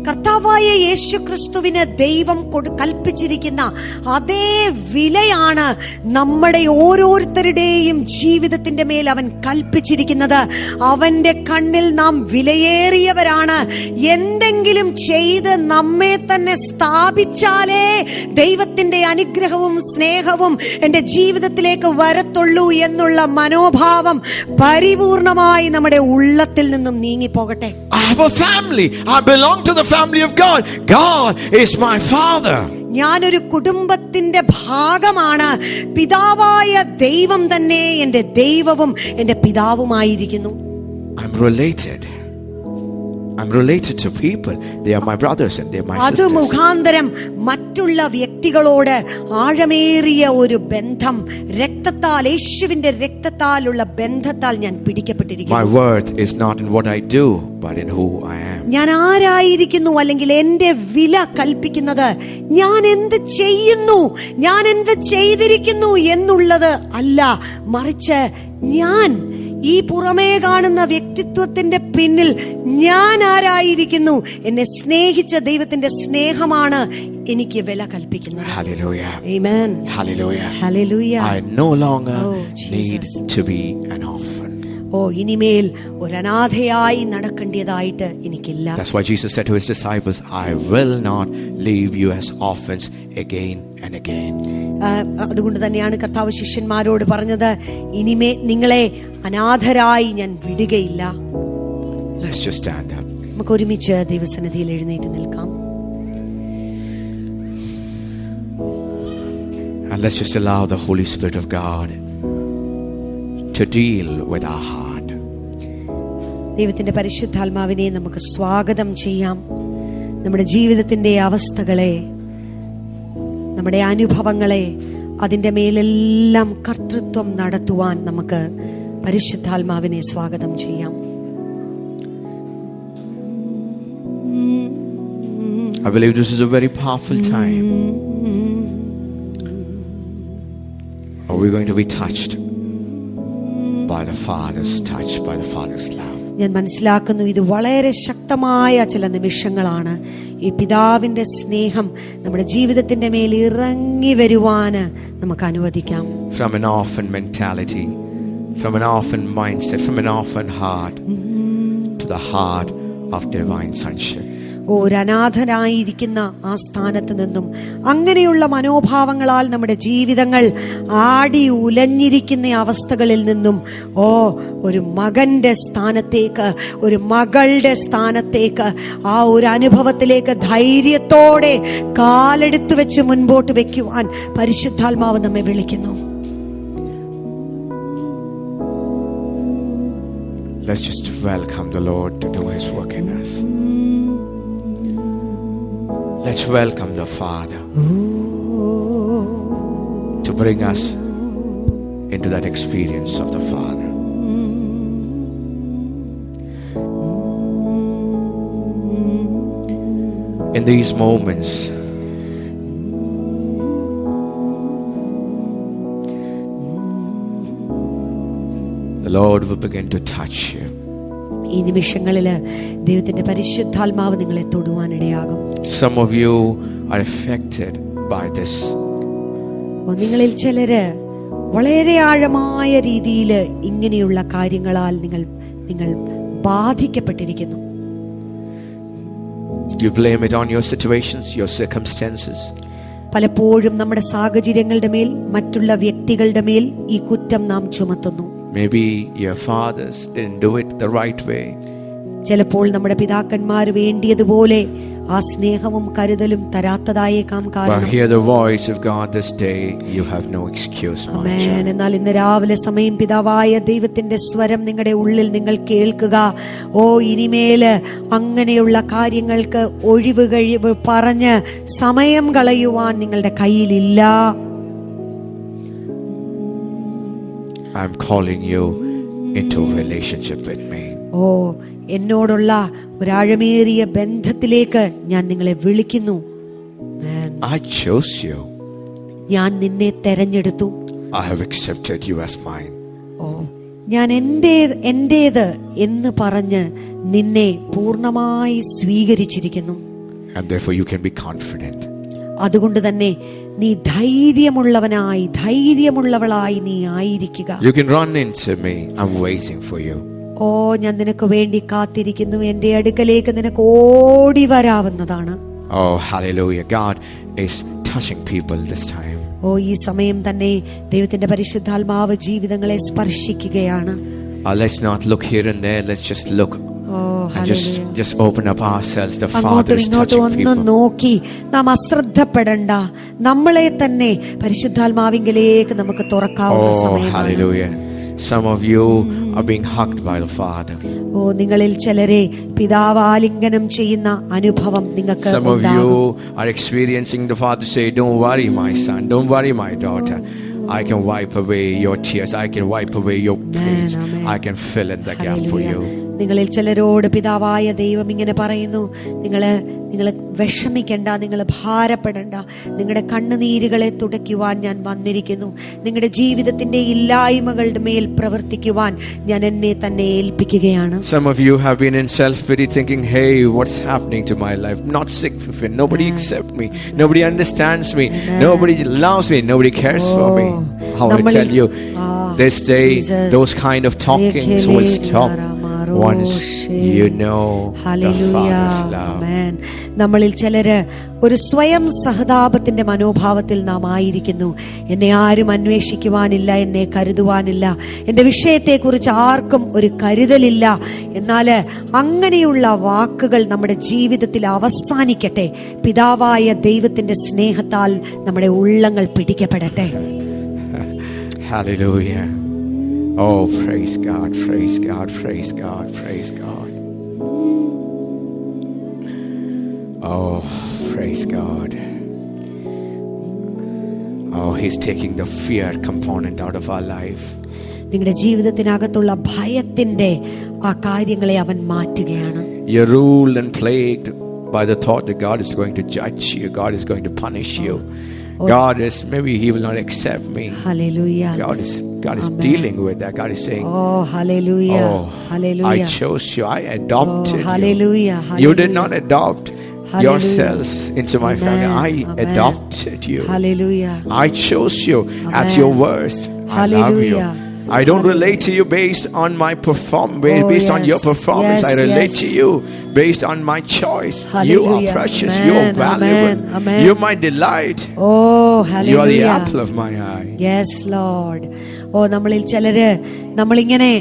കർത്താവായ യേശു ക്രിസ്തുവിന് ദൈവം കൽപ്പിച്ചിരിക്കുന്ന അതേ വിലയാണ് നമ്മുടെ ഓരോരുത്തരുടെയും ജീവിതത്തിന്റെ മേൽ അവൻ കൽപ്പിച്ചിരിക്കുന്നത്. അവന്റെ കണ്ണിൽ നാം വിലയേറിയവരാണ്. എന്തെങ്കിലും ചെയ്ത് നമ്മെ തന്നെ സ്ഥാപിച്ചാലേ ദൈവത്തിന്റെ അനുഗ്രഹവും സ്നേഹവും എൻ്റെ ജീവിതത്തിലേക്ക് വരത്തുള്ളൂ എന്നുള്ള മനോഭാവം പരിപൂർണമായി നമ്മുടെ ഉള്ളത്തിൽ നിന്നും നീങ്ങിപ്പോകട്ടെ. I have a family. I belong to the family of God. God is my father. ഞാനൊരു കുടുംബത്തിന്റെ ഭാഗമാണ്. പിതാവായ ദൈവം തന്നെ എൻ്റെ ദൈവവും എൻ്റെ പിതാവുമായിരിക്കുന്നു. I'm related to people. They are my brothers and they are my sisters. അത് മുഖാന്തരം മറ്റുള്ള വ്യക്തികളോട് ആഴമേറിയ ഒരു ബന്ധം, രക്തത്താൽ, യേശുവിന്റെ രക്തത്താലുള്ള ബന്ധത്താൽ ഞാൻ പിടിക്കപ്പെട്ടിരിക്കുന്നു. My worth is not in what I do, but in who I am. ഞാൻ ആരായിരിക്കുന്നു, അല്ലെങ്കിൽ എന്റെ വില കൽപ്പിക്കുന്നത് ഞാൻ എന്ത് ചെയ്യുന്നു, ഞാൻ എന്ത് ചെയ്തിരിക്കുന്നു എന്നുള്ളത് അല്ല, മറിച്ച് ഞാൻ ഈ പുറമേ കാണുന്ന വ്യക്തിത്വത്തിന്റെ പിന്നിൽ ഞാൻ ആരായിരിക്കുന്നു. എന്നെ സ്നേഹിച്ച ദൈവത്തിന്റെ സ്നേഹമാണ് എനിക്ക് വില കൽപ്പിക്കുന്നത്. Hallelujah. Amen. Hallelujah. Hallelujah. I no longer need to be an orphan. ഇനിമേൽ ഒരു അനാഥയായി നടക്കേണ്ടതായിട്ട് എനിക്കില്ല. That's why Jesus said to his disciples, I will not leave you as orphans again and again. അതുകൊണ്ട് തന്നെയാണ് കർത്താവ് ശിഷ്യന്മാരോട് പറഞ്ഞത്, ഇനിമേ നിങ്ങളെ അനാഥരായി ഞാൻ വിടുകയില്ല. Let's just stand up. നമുക്ക് ഒരുമിച്ച് ദൈവസന്നിധിയിൽ എഴുന്നേറ്റ് നിൽക്കാം. And let's just allow the Holy Spirit of God to deal with our heart. ദൈവത്തിന്റെ പരിശുദ്ധാത്മാവിനെ നമുക്ക് സ്വാഗതം ചെയ്യാം. നമ്മുടെ ജീവിതത്തിന്റെ അവസ്ഥകളെ, നമ്മുടെ അനുഭവങ്ങളെ, അതിൻ്റെ മേലെല്ലാം കർത്തൃത്വം നടത്തുവാൻ നമുക്ക് പരിശുദ്ധാത്മാവിനെ സ്വാഗതം ചെയ്യാം. I believe this is a very powerful time. Are we going to be touched by the Father's touch, by the Father's love? ഞാൻ മനസ്സിലാക്കുന്നു ഇത് വളരെ ശക്തമായ ചില നിമിഷങ്ങളാണ്. ഈ പിതാവിന്റെ സ്നേഹം നമ്മുടെ ജീവിതത്തിന്റെ മേൽ ഇറങ്ങി വരുവാന് നമുക്ക് അനുവദിക്കാം. From an orphan mentality, from an orphan mindset, from an orphan heart to the heart of divine sonship. ഒരു അനാഥനായിരിക്കുന്ന ആ സ്ഥാനത്ത് നിന്നും അങ്ങനെയുള്ള മനോഭാവങ്ങളാൽ നമ്മുടെ ജീവിതങ്ങൾ ആടി ഉലഞ്ഞിരിക്കുന്ന അവസ്ഥകളിൽ നിന്നും ഒരു മകന്റെ സ്ഥാനത്തേക്ക്, ഒരു മകളുടെ സ്ഥാനത്തേക്ക്, ആ ഒരു അനുഭവത്തിലേക്ക് ധൈര്യത്തോടെ കാലെടുത്തു വെച്ച് മുൻപോട്ട് വെക്കുവാൻ പരിശുദ്ധാത്മാവ് നമ്മെ വിളിക്കുന്നു. Let's just welcome the Lord to do His work in us. Let's welcome the Father to bring us into that experience of the Father. In these moments, the Lord will begin to touch you. ഈ നിമിഷങ്ങളില് ദൈവത്തിന്റെ പരിശുദ്ധാത്മാവ് നിങ്ങളെ തൊടുവാനിടയാകും. Some of you are affected by this. നിങ്ങളിൽ ചിലര് വളരെ ആഴമായ രീതിയിൽ ഇങ്ങനെയുള്ള കാര്യങ്ങളാൽ നിങ്ങൾ ബാധിക്കപ്പെട്ടിരിക്കുന്നു. You blame it on your situations, your circumstances. പലപ്പോഴും നമ്മുടെ സാഹചര്യങ്ങളുടെ മേൽ, മറ്റുള്ള വ്യക്തികളുടെ മേൽ ഈ കുറ്റം നാം ചുമത്തുന്നു. Maybe your fathers didn't do it the right way. ചിലപ്പോൾ നമ്മുടെ പിതാക്കന്മാർ വേണ്ടിയതുപോലെ ആ സ്നേഹവും കരുതലും തരാത്തതായേക്കാം കാരണം. But hear the voice of God this day. You have no excuse, my child. എന്നാൽ ഇന്ന് രാവിലെ സമയം പിതാവായ ദൈവത്തിന്റെ സ്വരം നിങ്ങളുടെ ഉള്ളിൽ നിങ്ങൾ കേൾക്കുക. ഇനിമേല് അങ്ങനെയുള്ള കാര്യങ്ങൾക്ക് ഒഴിവ് പറഞ്ഞ് സമയം കളയുവാൻ നിങ്ങളുടെ കയ്യിലില്ല. I'm calling you into a relationship with me. എന്നോടുള്ള ഒരാഴമേറിയ ബന്ധത്തിലേക്ക് ഞാൻ നിങ്ങളെ വിളിക്കുന്നു. I chose you. ഞാൻ നിന്നെ തെരഞ്ഞെടുത്തു. I have accepted you as mine. ഞാൻ എന്റേത് എന്ന് പറഞ്ഞ് നിന്നെ പൂർണ്ണമായി സ്വീകരിച്ചിരിക്കുന്നു. And therefore you can be confident. അതുകൊണ്ട് തന്നെ നീ ധൈര്യമുള്ളവളായി നീ ആയിരിക്കുക. You can run into me. I'm waiting for you. ഓ, ഞാൻ നിനക്ക് വേണ്ടി കാത്തിരിക്കുന്നു. എന്റെ അടുക്കലേക്ക് നിനക്ക് ഓടി വരാവുന്നതാണ്. Oh, hallelujah. God is touching people this time. ഓ, ഈ സമയം തന്നെ ദൈവത്തിന്റെ പരിശുദ്ധാത്മാവ് ജീവിതങ്ങളെ സ്പർശിക്കുകയാണ്. Let's not look here and there. Let's just look. And just open up ourselves. The Father is touching people. നോക്കി നാം അശ്രദ്ധപ്പെടണ്ട. നമ്മളെ തന്നെ പരിശുദ്ധാത്മാവിങ്കലേക്ക് നമുക്ക് തുറക്കാവുന്ന സമയമാണ്. Hallelujah. Some of you are being hugged by the Father. ഓ, നിങ്ങളിൽ ചിലരെ പിതാവ് ആലിംഗനം ചെയ്യുന്ന അനുഭവം നിങ്ങൾക്ക് Some of you are experiencing the Father say, "Don't worry, my son. Don't worry, my daughter. I can wipe away your tears. I can wipe away your pains. I can fill in the gap for you." നിങ്ങളിൽ ചിലരോട് പിതാവായ ദൈവം ഇങ്ങനെ പറയുന്നു, നിങ്ങൾ വിഷമിക്കണ്ട, നിങ്ങൾ ഭാരപ്പെടണ്ട, നിങ്ങളുടെ കണ്ണുനീരുകളെ തുടയ്ക്കുവാൻ ഞാൻ വന്നിരിക്കുന്നു. നിങ്ങളുടെ ജീവിതത്തിന്റെ ഇല്ലായ്മകളുടെ മേൽ പ്രവർത്തിക്കുവാൻ ഞാൻ എന്നെ തന്നെ ഏൽപ്പിക്കുകയാണ്. Some of you have been in self-pity thinking, "Hey, what's happening to my life? Not significant. Nobody accepts me. Nobody understands me. Nobody loves me. Nobody cares for me." How I tell you, this day those kind of talkings will stop once you know the Father's love. നമ്മളിൽ ചിലര് ഒരു സ്വയം സഹതാപത്തിന്റെ മനോഭാവത്തിൽ നാം ആയിരിക്കുന്നു. എന്നെ ആരും അന്വേഷിക്കുവാനില്ല, എന്നെ കരുതുവാനില്ല, എൻ്റെ വിഷയത്തെക്കുറിച്ച് ആർക്കും ഒരു കരുതലില്ല. എന്നാൽ അങ്ങനെയുള്ള വാക്കുകൾ നമ്മുടെ ജീവിതത്തിൽ അവസാനിക്കട്ടെ. പിതാവായ ദൈവത്തിന്റെ സ്നേഹത്താൽ നമ്മുടെ ഉള്ളങ്ങൾ പിടിക്കപ്പെടട്ടെ. Hallelujah. Oh, praise God, praise God, praise God, praise God. Oh, praise God. Oh, He's taking the fear component out of our life. നിങ്ങളുടെ ജീവിതത്തിനകത്തുള്ള ഭയത്തിന്റെ ആ കാര്യങ്ങളെ അവൻ മാറ്റുകയാണ്. You're ruled and plagued by the thought that God is going to judge you, God is going to punish you. God is, maybe He will not accept me. Hallelujah. God is dealing with that. God is saying, "Oh, hallelujah. Oh, hallelujah. I chose you. I adopted you. Hallelujah. You did not adopt yourselves into my family. I adopted you. Hallelujah. I chose you at your worst. I love you. I don't relate to you based on my based on your performance. I relate to you based on my choice. You are precious. You are valuable. You're my delight. Oh, hallelujah. You are the apple of my eye. Yes, Lord. ഓ, നമ്മളിൽ ചിലര് നമ്മളിങ്ങനെ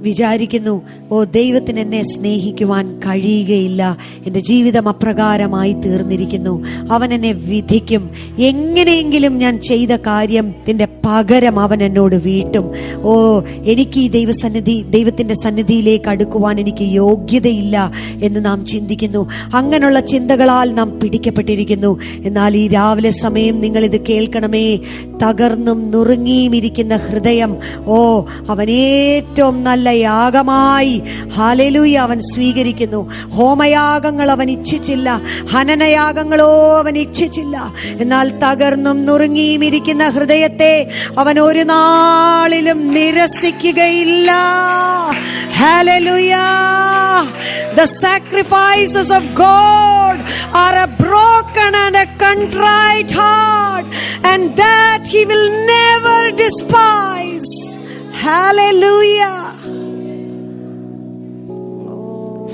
വിചാരിക്കുന്നു, ഓ, ദൈവത്തിന് എന്നെ സ്നേഹിക്കുവാൻ കഴിയുകയില്ല, എൻ്റെ ജീവിതം അപ്രകാരമായി തീർന്നിരിക്കുന്നു, അവൻ എന്നെ വിധിക്കും, എങ്ങനെയെങ്കിലും ഞാൻ ചെയ്ത കാര്യത്തിന്റെ പകരം അവൻ എന്നോട് വീട്ടും. ഓ, എനിക്ക് ഈ ദൈവത്തിന്റെ സന്നിധിയിലേക്ക് അടുക്കുവാൻ എനിക്ക് യോഗ്യതയില്ല എന്ന് നാം ചിന്തിക്കുന്നു. അങ്ങനെയുള്ള ചിന്തകളാൽ നാം പിടിക്കപ്പെട്ടിരിക്കുന്നു. എന്നാൽ ഈ രാവിലെ സമയം നിങ്ങൾ ഇത് കേൾക്കണമേ. തകർന്നും നുറുങ്ങിയും ഇരിക്കുന്ന ഹൃദയം, ഓ, അവൻ ഏറ്റവും നല്ല യാഗമായി, ഹല്ലേലൂയ, അവൻ സ്വീകരിക്കുന്നു. ഹോമയാഗങ്ങൾ അവൻ ഇച്ഛിച്ചില്ല, ഹനനയാഗങ്ങളോ അവൻ ഇച്ഛിച്ചില്ല. എന്നാൽ തകർന്നും നുറുങ്ങിയും ഇരിക്കുന്ന ഹൃദയത്തെ അവൻ ഒരു നാളിലും നിരസിക്കുകയില്ല. Hallelujah. The sacrifices of God are a broken and a contrite heart, and that He will never despise. Hallelujah.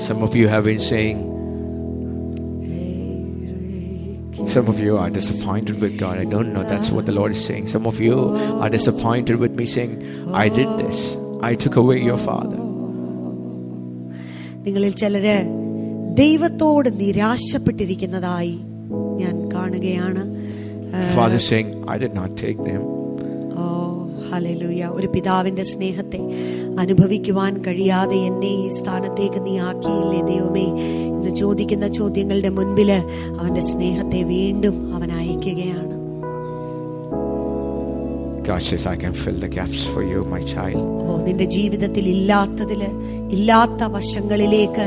Some of you have been saying, some of you are disappointed with God. I don't know. That's what the Lord is saying. Some of you are disappointed with me, saying, I did this. I took away your father. നിങ്ങളിൽ ചിലര് ദൈവത്തോട് നിരാശപ്പെട്ടിരിക്കുന്നതായി ഞാൻ കാണുകയാണ്. Father saying, I did not take them. Hallelujah. ഒരു പിതാവിന്റെ സ്നേഹത്തെ അനുഭവിക്കുവാൻ കഴിയാതെ എന്നെ ഈ സ്ഥാനത്തേക്ക് നീ ആക്കിയില്ലേ ദൈവമേ എന്ന് ചോദിക്കുന്ന ചോദ്യങ്ങളുടെ മുൻപില് അവന്റെ സ്നേഹത്തെ വീണ്ടും അവൻ അയക്കുകയാണ്. God says, I can fill the gaps for you, my child. ഓ, നിന്റെ ജീവിതത്തിൽ ഇല്ലാത്ത വശങ്ങളിലേക്ക്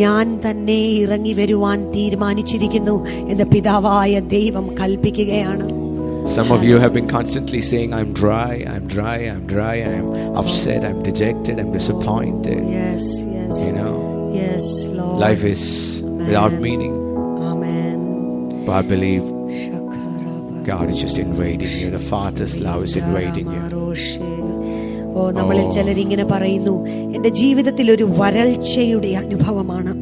ഞാൻ തന്നെ ഇറങ്ങി വരുവാൻ തീരുമാനിച്ചിരിക്കുന്നു എന്ന് പിതാവായ ദൈവം കൽപ്പിക്കുകയാണ്. Some of you have been constantly saying, I'm dry, I'm dry, I'm dry, I'm upset, I'm dejected, I'm disappointed. Yes. You know, yes, Lord. life is without meaning. Amen. But I believe God is just invading you. The Father's love is invading you. ഓ, നമ്മളിൽ ചിലരിങ്ങനെ പറയുന്നു, എൻ്റെ ജീവിതത്തിൽ ഒരു വരൾച്ചയുടെ അനുഭവമാണ്,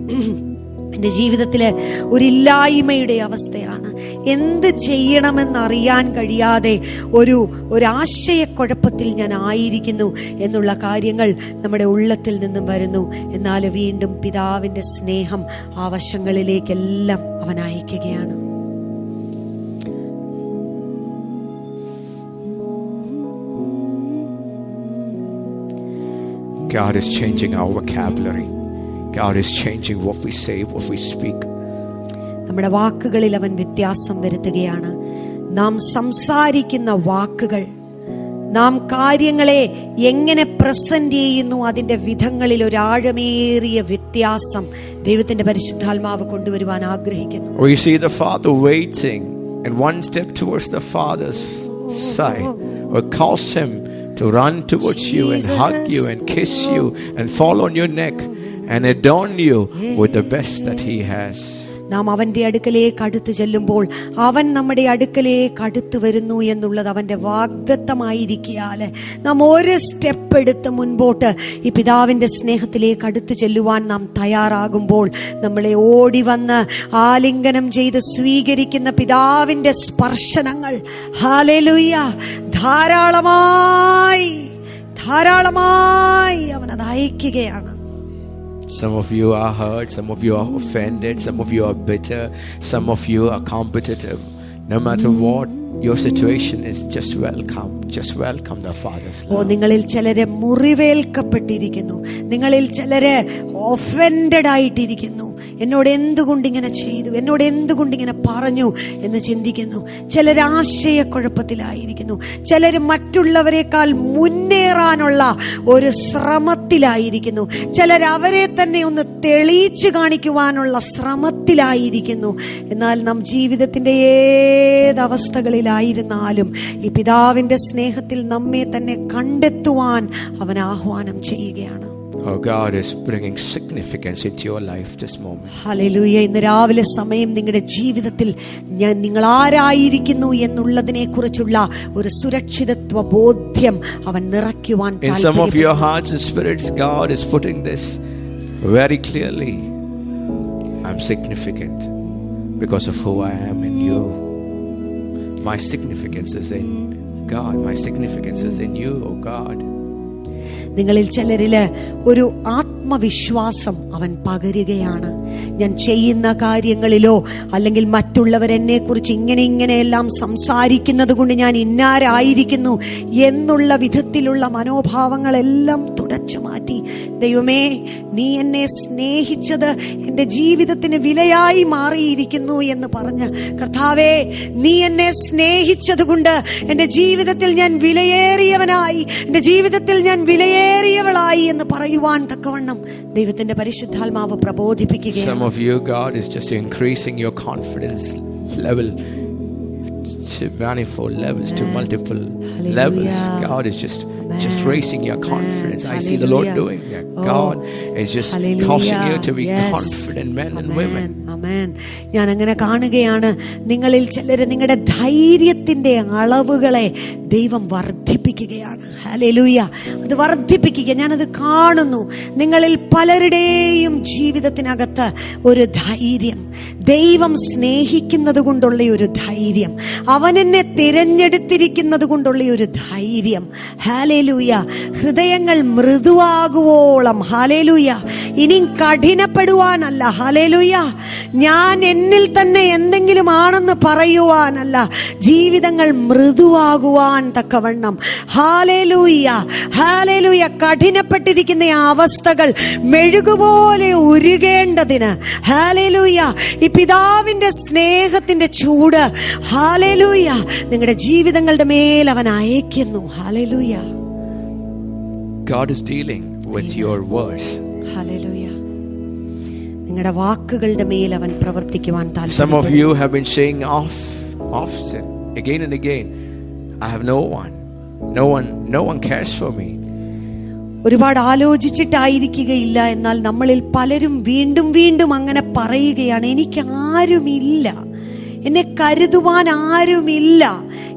എൻ്റെ ജീവിതത്തിലെ ഒരു ഇല്ലായ്മയുടെ അവസ്ഥയാണ്, എന്ത് ചെയ്യണമെന്നറിയാൻ കഴിയാതെ ഒരു ആശയക്കുഴപ്പത്തിൽ ഞാൻ ആയിരിക്കുന്നു എന്നുള്ള കാര്യങ്ങൾ നമ്മുടെ ഉള്ളത്തിൽ നിന്നും വരുന്നു. എന്നാൽ വീണ്ടും പിതാവിൻ്റെ സ്നേഹം ആ വശങ്ങളിലേക്കെല്ലാം അവൻ അയക്കുകയാണ്. God is changing our vocabulary. God is changing what we say, what we speak. നമ്മുടെ വാക്കുകളിൽ അവൻ വ്യത്യാസം വരുത്തുകയാണ്. നാം സംസാരിക്കുന്ന വാക്കുകൾ, നാം കാര്യങ്ങളെ എങ്ങനെ പ്രസന്റ് ചെയ്യുന്നു, അതിൻ്റെ വിധങ്ങളിൽ ഒരു ആഴമേറിയ വ്യത്യാസം ദൈവത്തിന്റെ പരിശുദ്ധാത്മാവ് കൊണ്ടുവരുവാൻ ആഗ്രഹിക്കുന്നു. We see the Father waiting and one step towards the Father's side, or calls him to run towards you and hug you and kiss you and fall on your neck and adorn you with the best that he has. നാം അവന്റെ അടുക്കലേക്ക് അടുത്ത് ചെല്ലുമ്പോൾ അവൻ നമ്മുടെ അടുക്കലേക്ക് അടുത്ത് വരുന്നു എന്നുള്ളത് അവന്റെ വാഗ്ദത്തമായിരിക്കാൽ നാം ഒരു സ്റ്റെപ്പ് എടുത്ത് മുൻപോട്ട് ഈ പിതാവിന്റെ സ്നേഹത്തിലേക്ക് അടുത്ത് ചെല്ലുവാൻ നാം തയ്യാറാകുമ്പോൾ നമ്മളെ ഓടി വന്ന് ആലിംഗനം ചെയ്ത് സ്വീകരിക്കുന്ന പിതാവിന്റെ സ്പർശനങ്ങൾ, ഹല്ലേലൂയ, ധാരാളമായി അവൻ അത് അയക്കുകയാണ്. Some of you are hurt, some of you are offended, some of you are bitter, some of you are competitive. No matter what your situation is, just welcome the Father's love. നിങ്ങളിൽ ചിലരെ മുറിവേൽക്കപ്പെട്ടിരിക്കുന്നു, നിങ്ങളിൽ ചിലരെ ഒഫൻഡഡ് ആയിട്ടിരിക്കുന്നു. എന്നോട് എന്തുകൊണ്ടിങ്ങനെ ചെയ്തു, എന്നോട് എന്തുകൊണ്ടിങ്ങനെ പറഞ്ഞു എന്ന് ചിന്തിക്കുന്നു. ചിലർ ആശയക്കുഴപ്പത്തിലായിരിക്കുന്നു, ചിലർ മറ്റുള്ളവരെക്കാൾ മുന്നേറാനുള്ള ഒരു ശ്രമത്തിലായിരിക്കുന്നു, ചിലർ അവരെ തന്നെ ഒന്ന് തെളിയിച്ചു കാണിക്കുവാനുള്ള ശ്രമത്തിലായിരിക്കുന്നു. എന്നാൽ നാം ജീവിതത്തിൻ്റെ ഏതവസ്ഥകളിലായിരുന്നാലും ഈ പിതാവിൻ്റെ സ്നേഹത്തിൽ നമ്മെ തന്നെ കണ്ടെത്തുവാൻ അവൻ ആഹ്വാനം ചെയ്യുകയാണ്. Oh, God is bringing significance into your life this moment. Hallelujah. ഇന്ന് രാവിലെ സമയം നിങ്ങളുടെ ജീവിതത്തിൽ നിങ്ങൾ ആരായിരിക്കുന്നു എന്നുള്ളതിനെ കുറിച്ചുള്ള ഒരു സുരക്ഷിതത്വ ബോധ്യം അവൻ നിറയ്ക്കുവാൻ In some of your hearts and spirits, God is putting this very clearly. I'm significant because of who I am in you. My significance is in God. My significance is in you, oh God. നിങ്ങളിൽ ചിലരില് ഒരു ആത്മവിശ്വാസം അവൻ പകരുകയാണ്. ഞാൻ ചെയ്യുന്ന കാര്യങ്ങളിലോ അല്ലെങ്കിൽ മറ്റുള്ളവരെന്നെ കുറിച്ച് ഇങ്ങനെയെല്ലാം സംസാരിക്കുന്നത് കൊണ്ട് ഞാൻ ഇന്നാരായിരിക്കുന്നു എന്നുള്ള വിധത്തിലുള്ള മനോഭാവങ്ങളെല്ലാം തുടച്ചു മാറ്റി, ദൈവമേ, നീ എന്നെ സ്നേഹിച്ചത് എൻ്റെ ജീവിതത്തിന് വിലയായി മാറിയിരിക്കുന്നു എന്ന് പറഞ്ഞ്, കർത്താവേ, നീ എന്നെ സ്നേഹിച്ചത് കൊണ്ട് എൻ്റെ ജീവിതത്തിൽ ഞാൻ വിലയേറിയവനായി, എൻ്റെ ജീവിതത്തിൽ ഞാൻ വിലയേറിയവളായി എന്ന് പറയുവാൻ തക്കവണ്ണം ദൈവത്തിന്റെ പരിശുദ്ധാത്മാവ് പ്രബോധിപ്പിക്കുകയാണ്. Some of you, God is just increasing your confidence level to manifold levels, to multiple levels. God is just raising your confidence. I see the Lord doing that. God is just causing you to be confident men and women. Amen. ഞാൻ അങ്ങനെ കാണുകയാണ്. നിങ്ങളിൽ ചിലർ നിങ്ങളുടെ ധൈര്യത്തിന്റെ അളവുകളെ ദൈവം വർദ്ധിപ്പിക്കുകയാണ്. ഹല്ലേലൂയ. അത് വർദ്ധിപ്പിക്കുക, ഞാനത് കാണുന്നു. നിങ്ങളിൽ പലരുടെയും ജീവിതത്തിനകത്ത് ഒരു ധൈര്യം, ദൈവം സ്നേഹിക്കുന്നത് കൊണ്ടുള്ള ഒരു ധൈര്യം, അവൻ എന്നെ തിരഞ്ഞെടുത്തിരിക്കുന്നത് കൊണ്ടുള്ള ഒരു ധൈര്യം. ഹല്ലേലൂയ. ഹൃദയങ്ങൾ മൃദുവാകുവോളം, ഹല്ലേലൂയ, ഇനി കഠിനപ്പെടുവാനല്ല, ഹല്ലേലൂയ, ഞാൻ എന്നിൽ തന്നെ എന്തെങ്കിലും ആണെന്ന് പറയുവാനല്ല, ജീവിതങ്ങൾ മൃദുവാകുവാൻ തക്കവണ്ണം, ഹല്ലേലൂയ, ഹല്ലേലൂയ, കഠിനപ്പെട്ടിരിക്കുന്ന അവസ്ഥകൾ മെഴുകുപോലെ ഉരുകേണ്ടതിന്, ഹല്ലേലൂയ, ഈ പിതാവിന്റെ സ്നേഹത്തിന്റെ ചൂട്, ഹല്ലേലൂയ, നിങ്ങളുടെ ജീവിതങ്ങളുടെ മേൽ അവൻ അയക്കുന്നു. Hallelujah. God is dealing with your words. Hallelujah. നിങ്ങളുടെ വാക്കുകളുടെ മേൽ അവൻ പ്രവർത്തിക്കുവാൻ താല്പര്യപ്പെടുന്നു. Some of you have been saying often, again and again, I have no one cares for me. ഒരുപാട് ആലോചിച്ചിട്ടായിരിക്കുകയില്ല, എന്നാൽ നമ്മളിൽ പലരും വീണ്ടും അങ്ങനെ പറയുകയാണ്, എനിക്ക് ആരുമില്ല, എന്നെ കരുതുവാൻ ആരുമില്ല,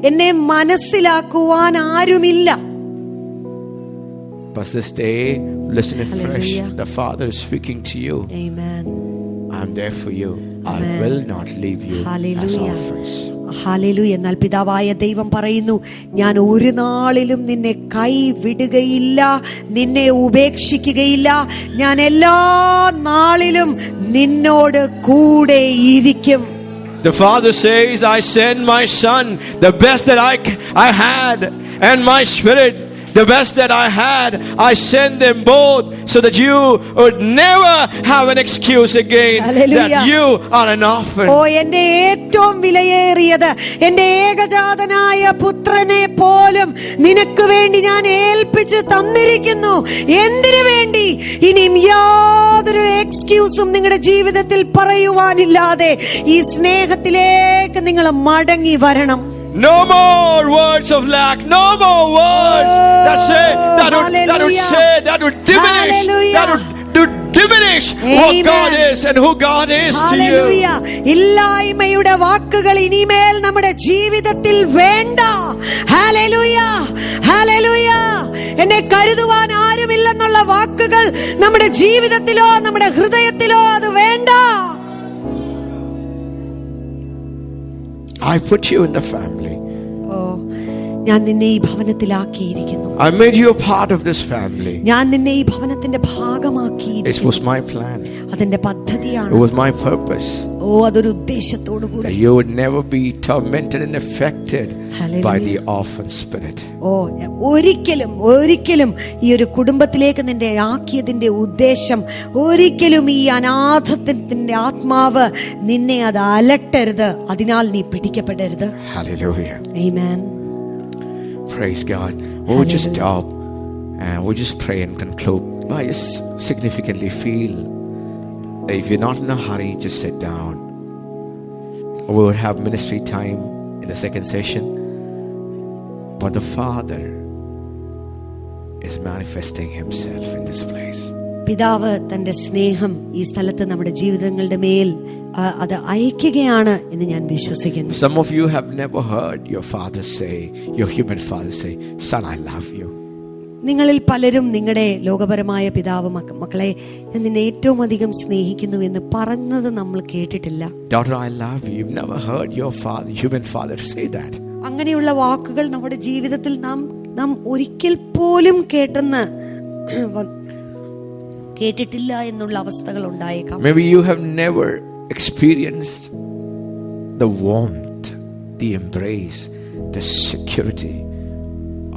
എന്നെ മനസ്സിലാക്കുവാൻ ആരുമില്ല. But this day, listen afresh. The Father is speaking to you. Amen. I'm there for you. I will not leave you as orphans. Hallelujah. എന്നാൽ പിതാവായ ദൈവം പറയുന്നു, ഞാൻ ഒരു നാളിലും നിന്നെ കൈവിടുകയില്ല, നിന്നെ ഉപേക്ഷിക്കുകയില്ല, ഞാൻ എല്ലാ നാളിലും നിന്നോട് കൂടെ ഇരിക്കും. The Father says, I send my Son, the best that I had, and my Spirit, the best that I had. I send them both so that you would never have an excuse again. Hallelujah. That you are an orphan. ഓ, എന്റെ ഏറ്റവും വിലയേറിയത് എന്റെ ഏകജാതനായ പുത്രനെ പോലും നിനക്ക് വേണ്ടി ഞാൻ ഏൽപ്പിച്ച് തന്നിരിക്കുന്നു. എന്തിനു വേണ്ടി? ഇനിയും യാതൊരു എക്സ്ക്യൂസും നിങ്ങളുടെ ജീവിതത്തിൽ പറയുവാനില്ലാതെ ഈ സ്നേഹത്തിലേക്ക് നിങ്ങൾ മടങ്ങി വരണം. No more words of lack. No more words that would diminish what God is and who God is to you. ഇല്ലായ്മയുടെ വാക്കുകൾ ഇനിമേൽ നമ്മുടെ ജീവിതത്തിൽ വേണ്ട. Hallelujah, hallelujah. എന്നെ കരുതുവാൻ ആരുമില്ലെന്നുള്ള വാക്കുകൾ നമ്മുടെ ജീവിതത്തിലോ നമ്മുടെ ഹൃദയത്തിലോ അത് വേണ്ട. I put you in the family. ഞാൻ നിന്നെ ഈ ഭവനത്തിലാക്കിയിരിക്കുന്നു. I made you a part of this family. ഞാൻ നിന്നെ ഈ ഭവനത്തിന്റെ ഭാഗമാക്കിയിരിക്കുന്നു. It was my plan. അതിന്റെ പദ്ധതിയാണ്. It was my purpose. ഓ, അതൊരു ഉദ്ദേശത്തോടു കൂടി. That you would never be tormented and affected by the orphan spirit. ഓ, ഒരിക്കലും ഈ ഒരു കുടുംബത്തിലേക്ക് നിന്നെ ആക്കിയതിന്റെ ഉദ്ദേശം ഒരിക്കലും ഈ അനാഥത്വത്തിന്റെ ആത്മാവ് നിന്നെ അത് അലട്ടരുത്. അതിനാൽ നീ പിടിക്കപ്പെടരുത്. Hallelujah. Amen. Praise God. We'll just stop and we'll just pray and conclude. I just significantly feel that if you're not in a hurry, just sit down. We will have ministry time in the second session. But the Father is manifesting Himself in this place. പിതാവ് തന്റെ സ്നേഹം ഈ സ്ഥലത്ത് നമ്മുടെ ജീവിതങ്ങളുടെ മേൽ അത് അയക്കുകയാണ് എന്ന് ഞാൻ വിശ്വസിക്കുന്നു. Some of you have never heard your father say, your human father say, "Son, I love you." നിങ്ങളിൽ പലരും നിങ്ങളുടെ ലോകപരമായ പിതാവ് മക്കളെ ഞാൻ നിന്നെ ഏറ്റവും അധികം സ്നേഹിക്കുന്നു എന്ന് പറഞ്ഞത് നമ്മൾ കേട്ടിട്ടില്ല. Daughter, I love you. You've never heard your father, human father, say that. അങ്ങനെയുള്ള വാക്കുകൾ നമ്മുടെ ജീവിതത്തിൽ നാം ഒരിക്കൽ പോലും കേട്ടിട്ടില്ല എന്നുള്ള അവസ്ഥകൾ ഉണ്ടായേക്കാം. Maybe you have never experienced the warmth, the embrace, the security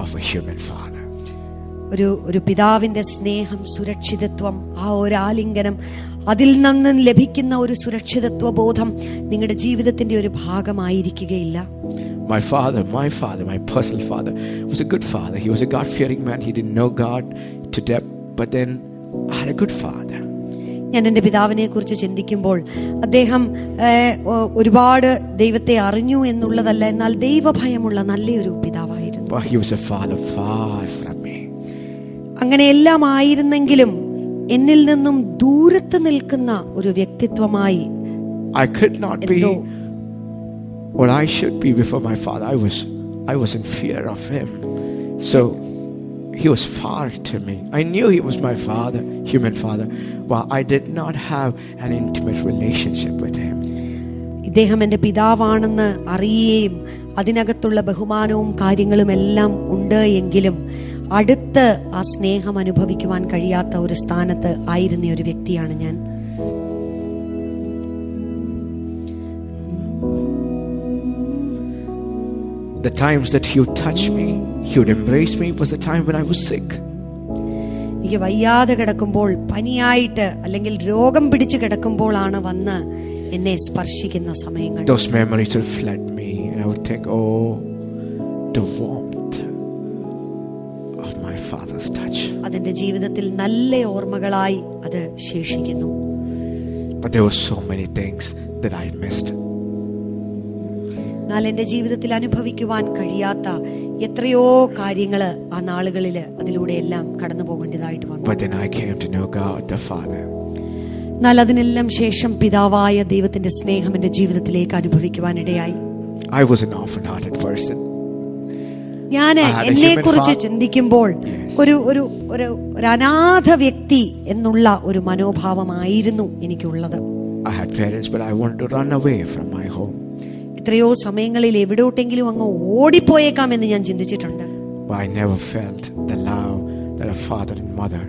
of a human father. ഒരു പിതാവിന്റെ സ്നേഹം, സുരക്ഷിതത്വം, ആ ഒരു ആലിംഗനം, അതിൽ നിന്ന് ലഭിക്കുന്ന ഒരു സുരക്ഷിതത്വ ബോധം നിങ്ങളുടെ ജീവിതത്തിന്റെ ഒരു ഭാഗമായിരിക്കുകയില്ല. My father, my personal father was a good father. He was a God-fearing man. He didn't know God to depth, but then I had a good father. ഞാൻ എൻ്റെ പിതാവിനെ കുറിച്ച് ചിന്തിക്കുമ്പോൾ അദ്ദേഹം ഒരുപാട് ദൈവത്തെ അറിഞ്ഞു എന്നുള്ളതല്ല, എന്നാൽ ദൈവഭയമുള്ള നല്ലൊരു പിതാവായിരുന്നു. But he was a father far from me. അങ്ങനെയെല്ലാം ആയിരുന്നെങ്കിലും എന്നിൽ നിന്നും ദൂരത്ത് നിൽക്കുന്ന ഒരു വ്യക്തിത്വമായി I could not be what I should be before my father. I was in fear of him. So he was far to me. I knew he was my father, human father, but I did not have an intimate relationship with him. ഇദ്ദേഹം എൻ്റെ പിതാവാണെന്ന് അറിയുകയും അതിനകത്തുള്ള ബഹുമാനവും കാര്യങ്ങളും എല്ലാം ഉണ്ട് എങ്കിലും അടുത്ത് ആ സ്നേഹം അനുഭവിക്കുവാൻ കഴിയാത്ത ഒരു സ്ഥാനത്ത് ആയിരുന്ന ഒരു വ്യക്തിയാണ് ഞാൻ. The times that he would touch me, he would embrace me, was the time when I was sick. എനിക്ക് വയ്യാതെ കിടക്കുമ്പോൾ, പനിയായിട്ട് അല്ലെങ്കിൽ രോഗം പിടിച്ച് കിടക്കുമ്പോഴാണ് വന്ന് എന്നെ സ്പർശിക്കുന്ന സമയങ്ങൾ. Those memories would flood me and I would think, oh, the warmth of my father's touch. അതെന്റെ ജീവിതത്തിൽ നല്ല ഓർമ്മകളായി അത് ശേഷിക്കുന്നു. But there were so many things that I missed. എന്നാൽ എൻ്റെ ജീവിതത്തിൽ അനുഭവിക്കുവാൻ കഴിയാത്ത എത്രയോ കാര്യങ്ങള് ആ നാളുകളില് അതിലൂടെ എല്ലാം കടന്നു പോകേണ്ടതായിട്ട് വന്നു. But then I came to know God the Father. എന്നാൽ അതിനെല്ലാം ശേഷം പിതാവായ ദൈവത്തിന്റെ സ്നേഹം എന്റെ ജീവിതത്തിലേക്ക് അനുഭവിക്കുവാനിടയായി. I was an orphan-hearted person. ഞാൻ എന്നെ കുറിച്ച് ചിന്തിക്കുമ്പോൾ ഒരു അനാഥ വ്യക്തി എന്നുള്ള ഒരു മനോഭാവമായിരുന്നു എനിക്കുള്ളത്. I had parents, but I wanted to run away from my home. എത്രയോ സമയങ്ങളിൽ എവിടോട്ടെങ്കിലും അങ്ങ് ഓടിപ്പോയേക്കാമെന്ന് ഞാൻ ചിന്തിച്ചിട്ടുണ്ട്. But I never felt the love that a father and mother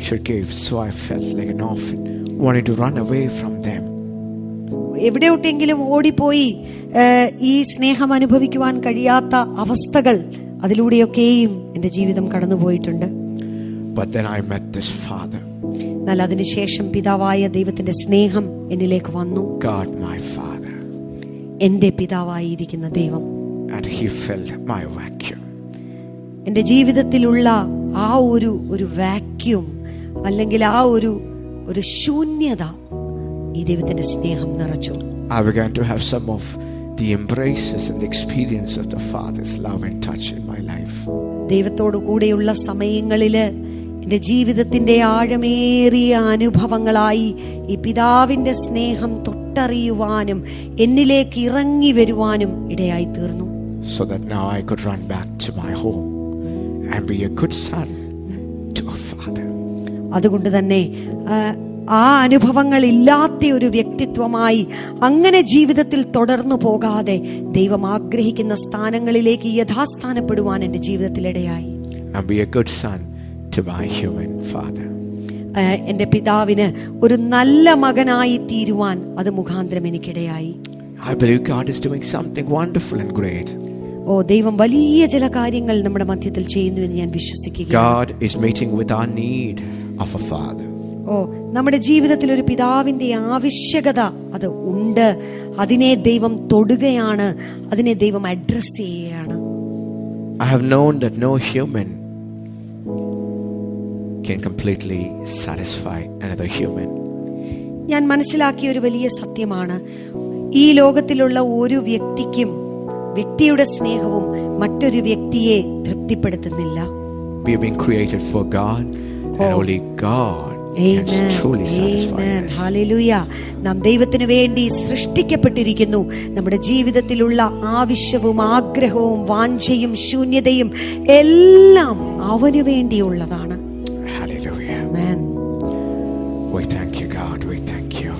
should give, so I felt like an orphan, wanting to run away from them. എവിടെയോട്ടെങ്കിലും ഓടിപ്പോയി ഈ സ്നേഹം അനുഭവിക്കുവാൻ കഴിയാത്ത അവസ്ഥകൾ അതിലൂടെയൊക്കെയും എൻ്റെ ജീവിതം കടന്നുപോയിട്ടുണ്ട്. But then I met this father. എന്നാൽ അതിനുശേഷം പിതാവായ ദൈവത്തിന്റെ സ്നേഹം എന്നിലേക്ക് വന്നു. God, my father. എൻ്റെ പിതാവായിരിക്കുന്ന ദൈവം. And he filled my vacuum. എൻ്റെ ജീവിതത്തിലുള്ള ആ ഒരു വാക്യൂം അല്ലെങ്കിൽ ആ ഒരു ശൂന്യത ഈ ദൈവത്തിന്റെ സ്നേഹം നിറച്ചു. I began to have some of the embraces and the experience of the Father's love and touch in my life. ദൈവത്തോടു കൂടെയുള്ള സമയങ്ങളില് എൻ്റെ ജീവിതത്തിന്റെ ആഴമേറിയ അനുഭവങ്ങളായി ഈ പിതാവിന്റെ സ്നേഹം തൊട്ടറിയുവാനും എന്നിലേക്ക് ഇറങ്ങി വരുവാനും ഇടയായി തീർന്നു. So that now I could run back to my home and be a good son to a father. അതുകൊണ്ട് തന്നെ ആ അനുഭവങ്ങൾ ഇല്ലാത്ത ഒരു വ്യക്തിത്വമായി അങ്ങനെ ജീവിതത്തിൽ തുടർന്നു പോകാതെ ദൈവം ആഗ്രഹിക്കുന്ന സ്ഥാനങ്ങളിലേക്ക് യഥാസ്ഥാനപ്പെടുവാൻ എൻ്റെ ജീവിതത്തിലിടയായി. And be a good son to my human father. എൻ്റെ പിതാവിന് ഒരു നല്ല മകനായി തീരുവാൻ അത് മുഖാന്തരം എനിക്കിടയായി. I believe God is doing something wonderful and great. ദൈവം വലിയ ചില കാര്യങ്ങൾ നമ്മുടെ മധ്യത്തിൽ ചെയ്യുന്നു എന്ന് ഞാൻ വിശ്വസിക്കുകയാണ്. God is meeting with our need of a father. നമ്മുടെ ജീവിതത്തിൽ ഒരു പിതാവിന്റെ ആവശ്യകത അത് ഉണ്ട്. അതിനെ ദൈവം തൊടുകയാണ്, അതിനെ ദൈവം അഡ്രസ് ചെയ്യുകയാണ്. I have known that no human can completely satisfy another human. ഞാൻ മനസ്സിലാക്കിയ ഒരു വലിയ സത്യമാണ്, ഈ ലോകത്തിലുള്ള ഒരു വ്യക്തിയുടെ സ്നേഹവും മറ്റൊരു വ്യക്തിയെ തൃപ്തിപ്പെടുത്തുന്നില്ല. We have been created for God and only God can truly satisfy us. Hallelujah. നാം ദൈവത്തിനു വേണ്ടി സൃഷ്ടിക്കപ്പെട്ടിരിക്കുന്നു. നമ്മുടെ ജീവിതത്തിലുള്ള ആവശ്യവും ആഗ്രഹവും വാഞ്ചയും ശൂന്യതയും എല്ലാം അവനു വേണ്ടിയുള്ളതാണ്. Hallelujah. Amen. We thank you, God. We thank you.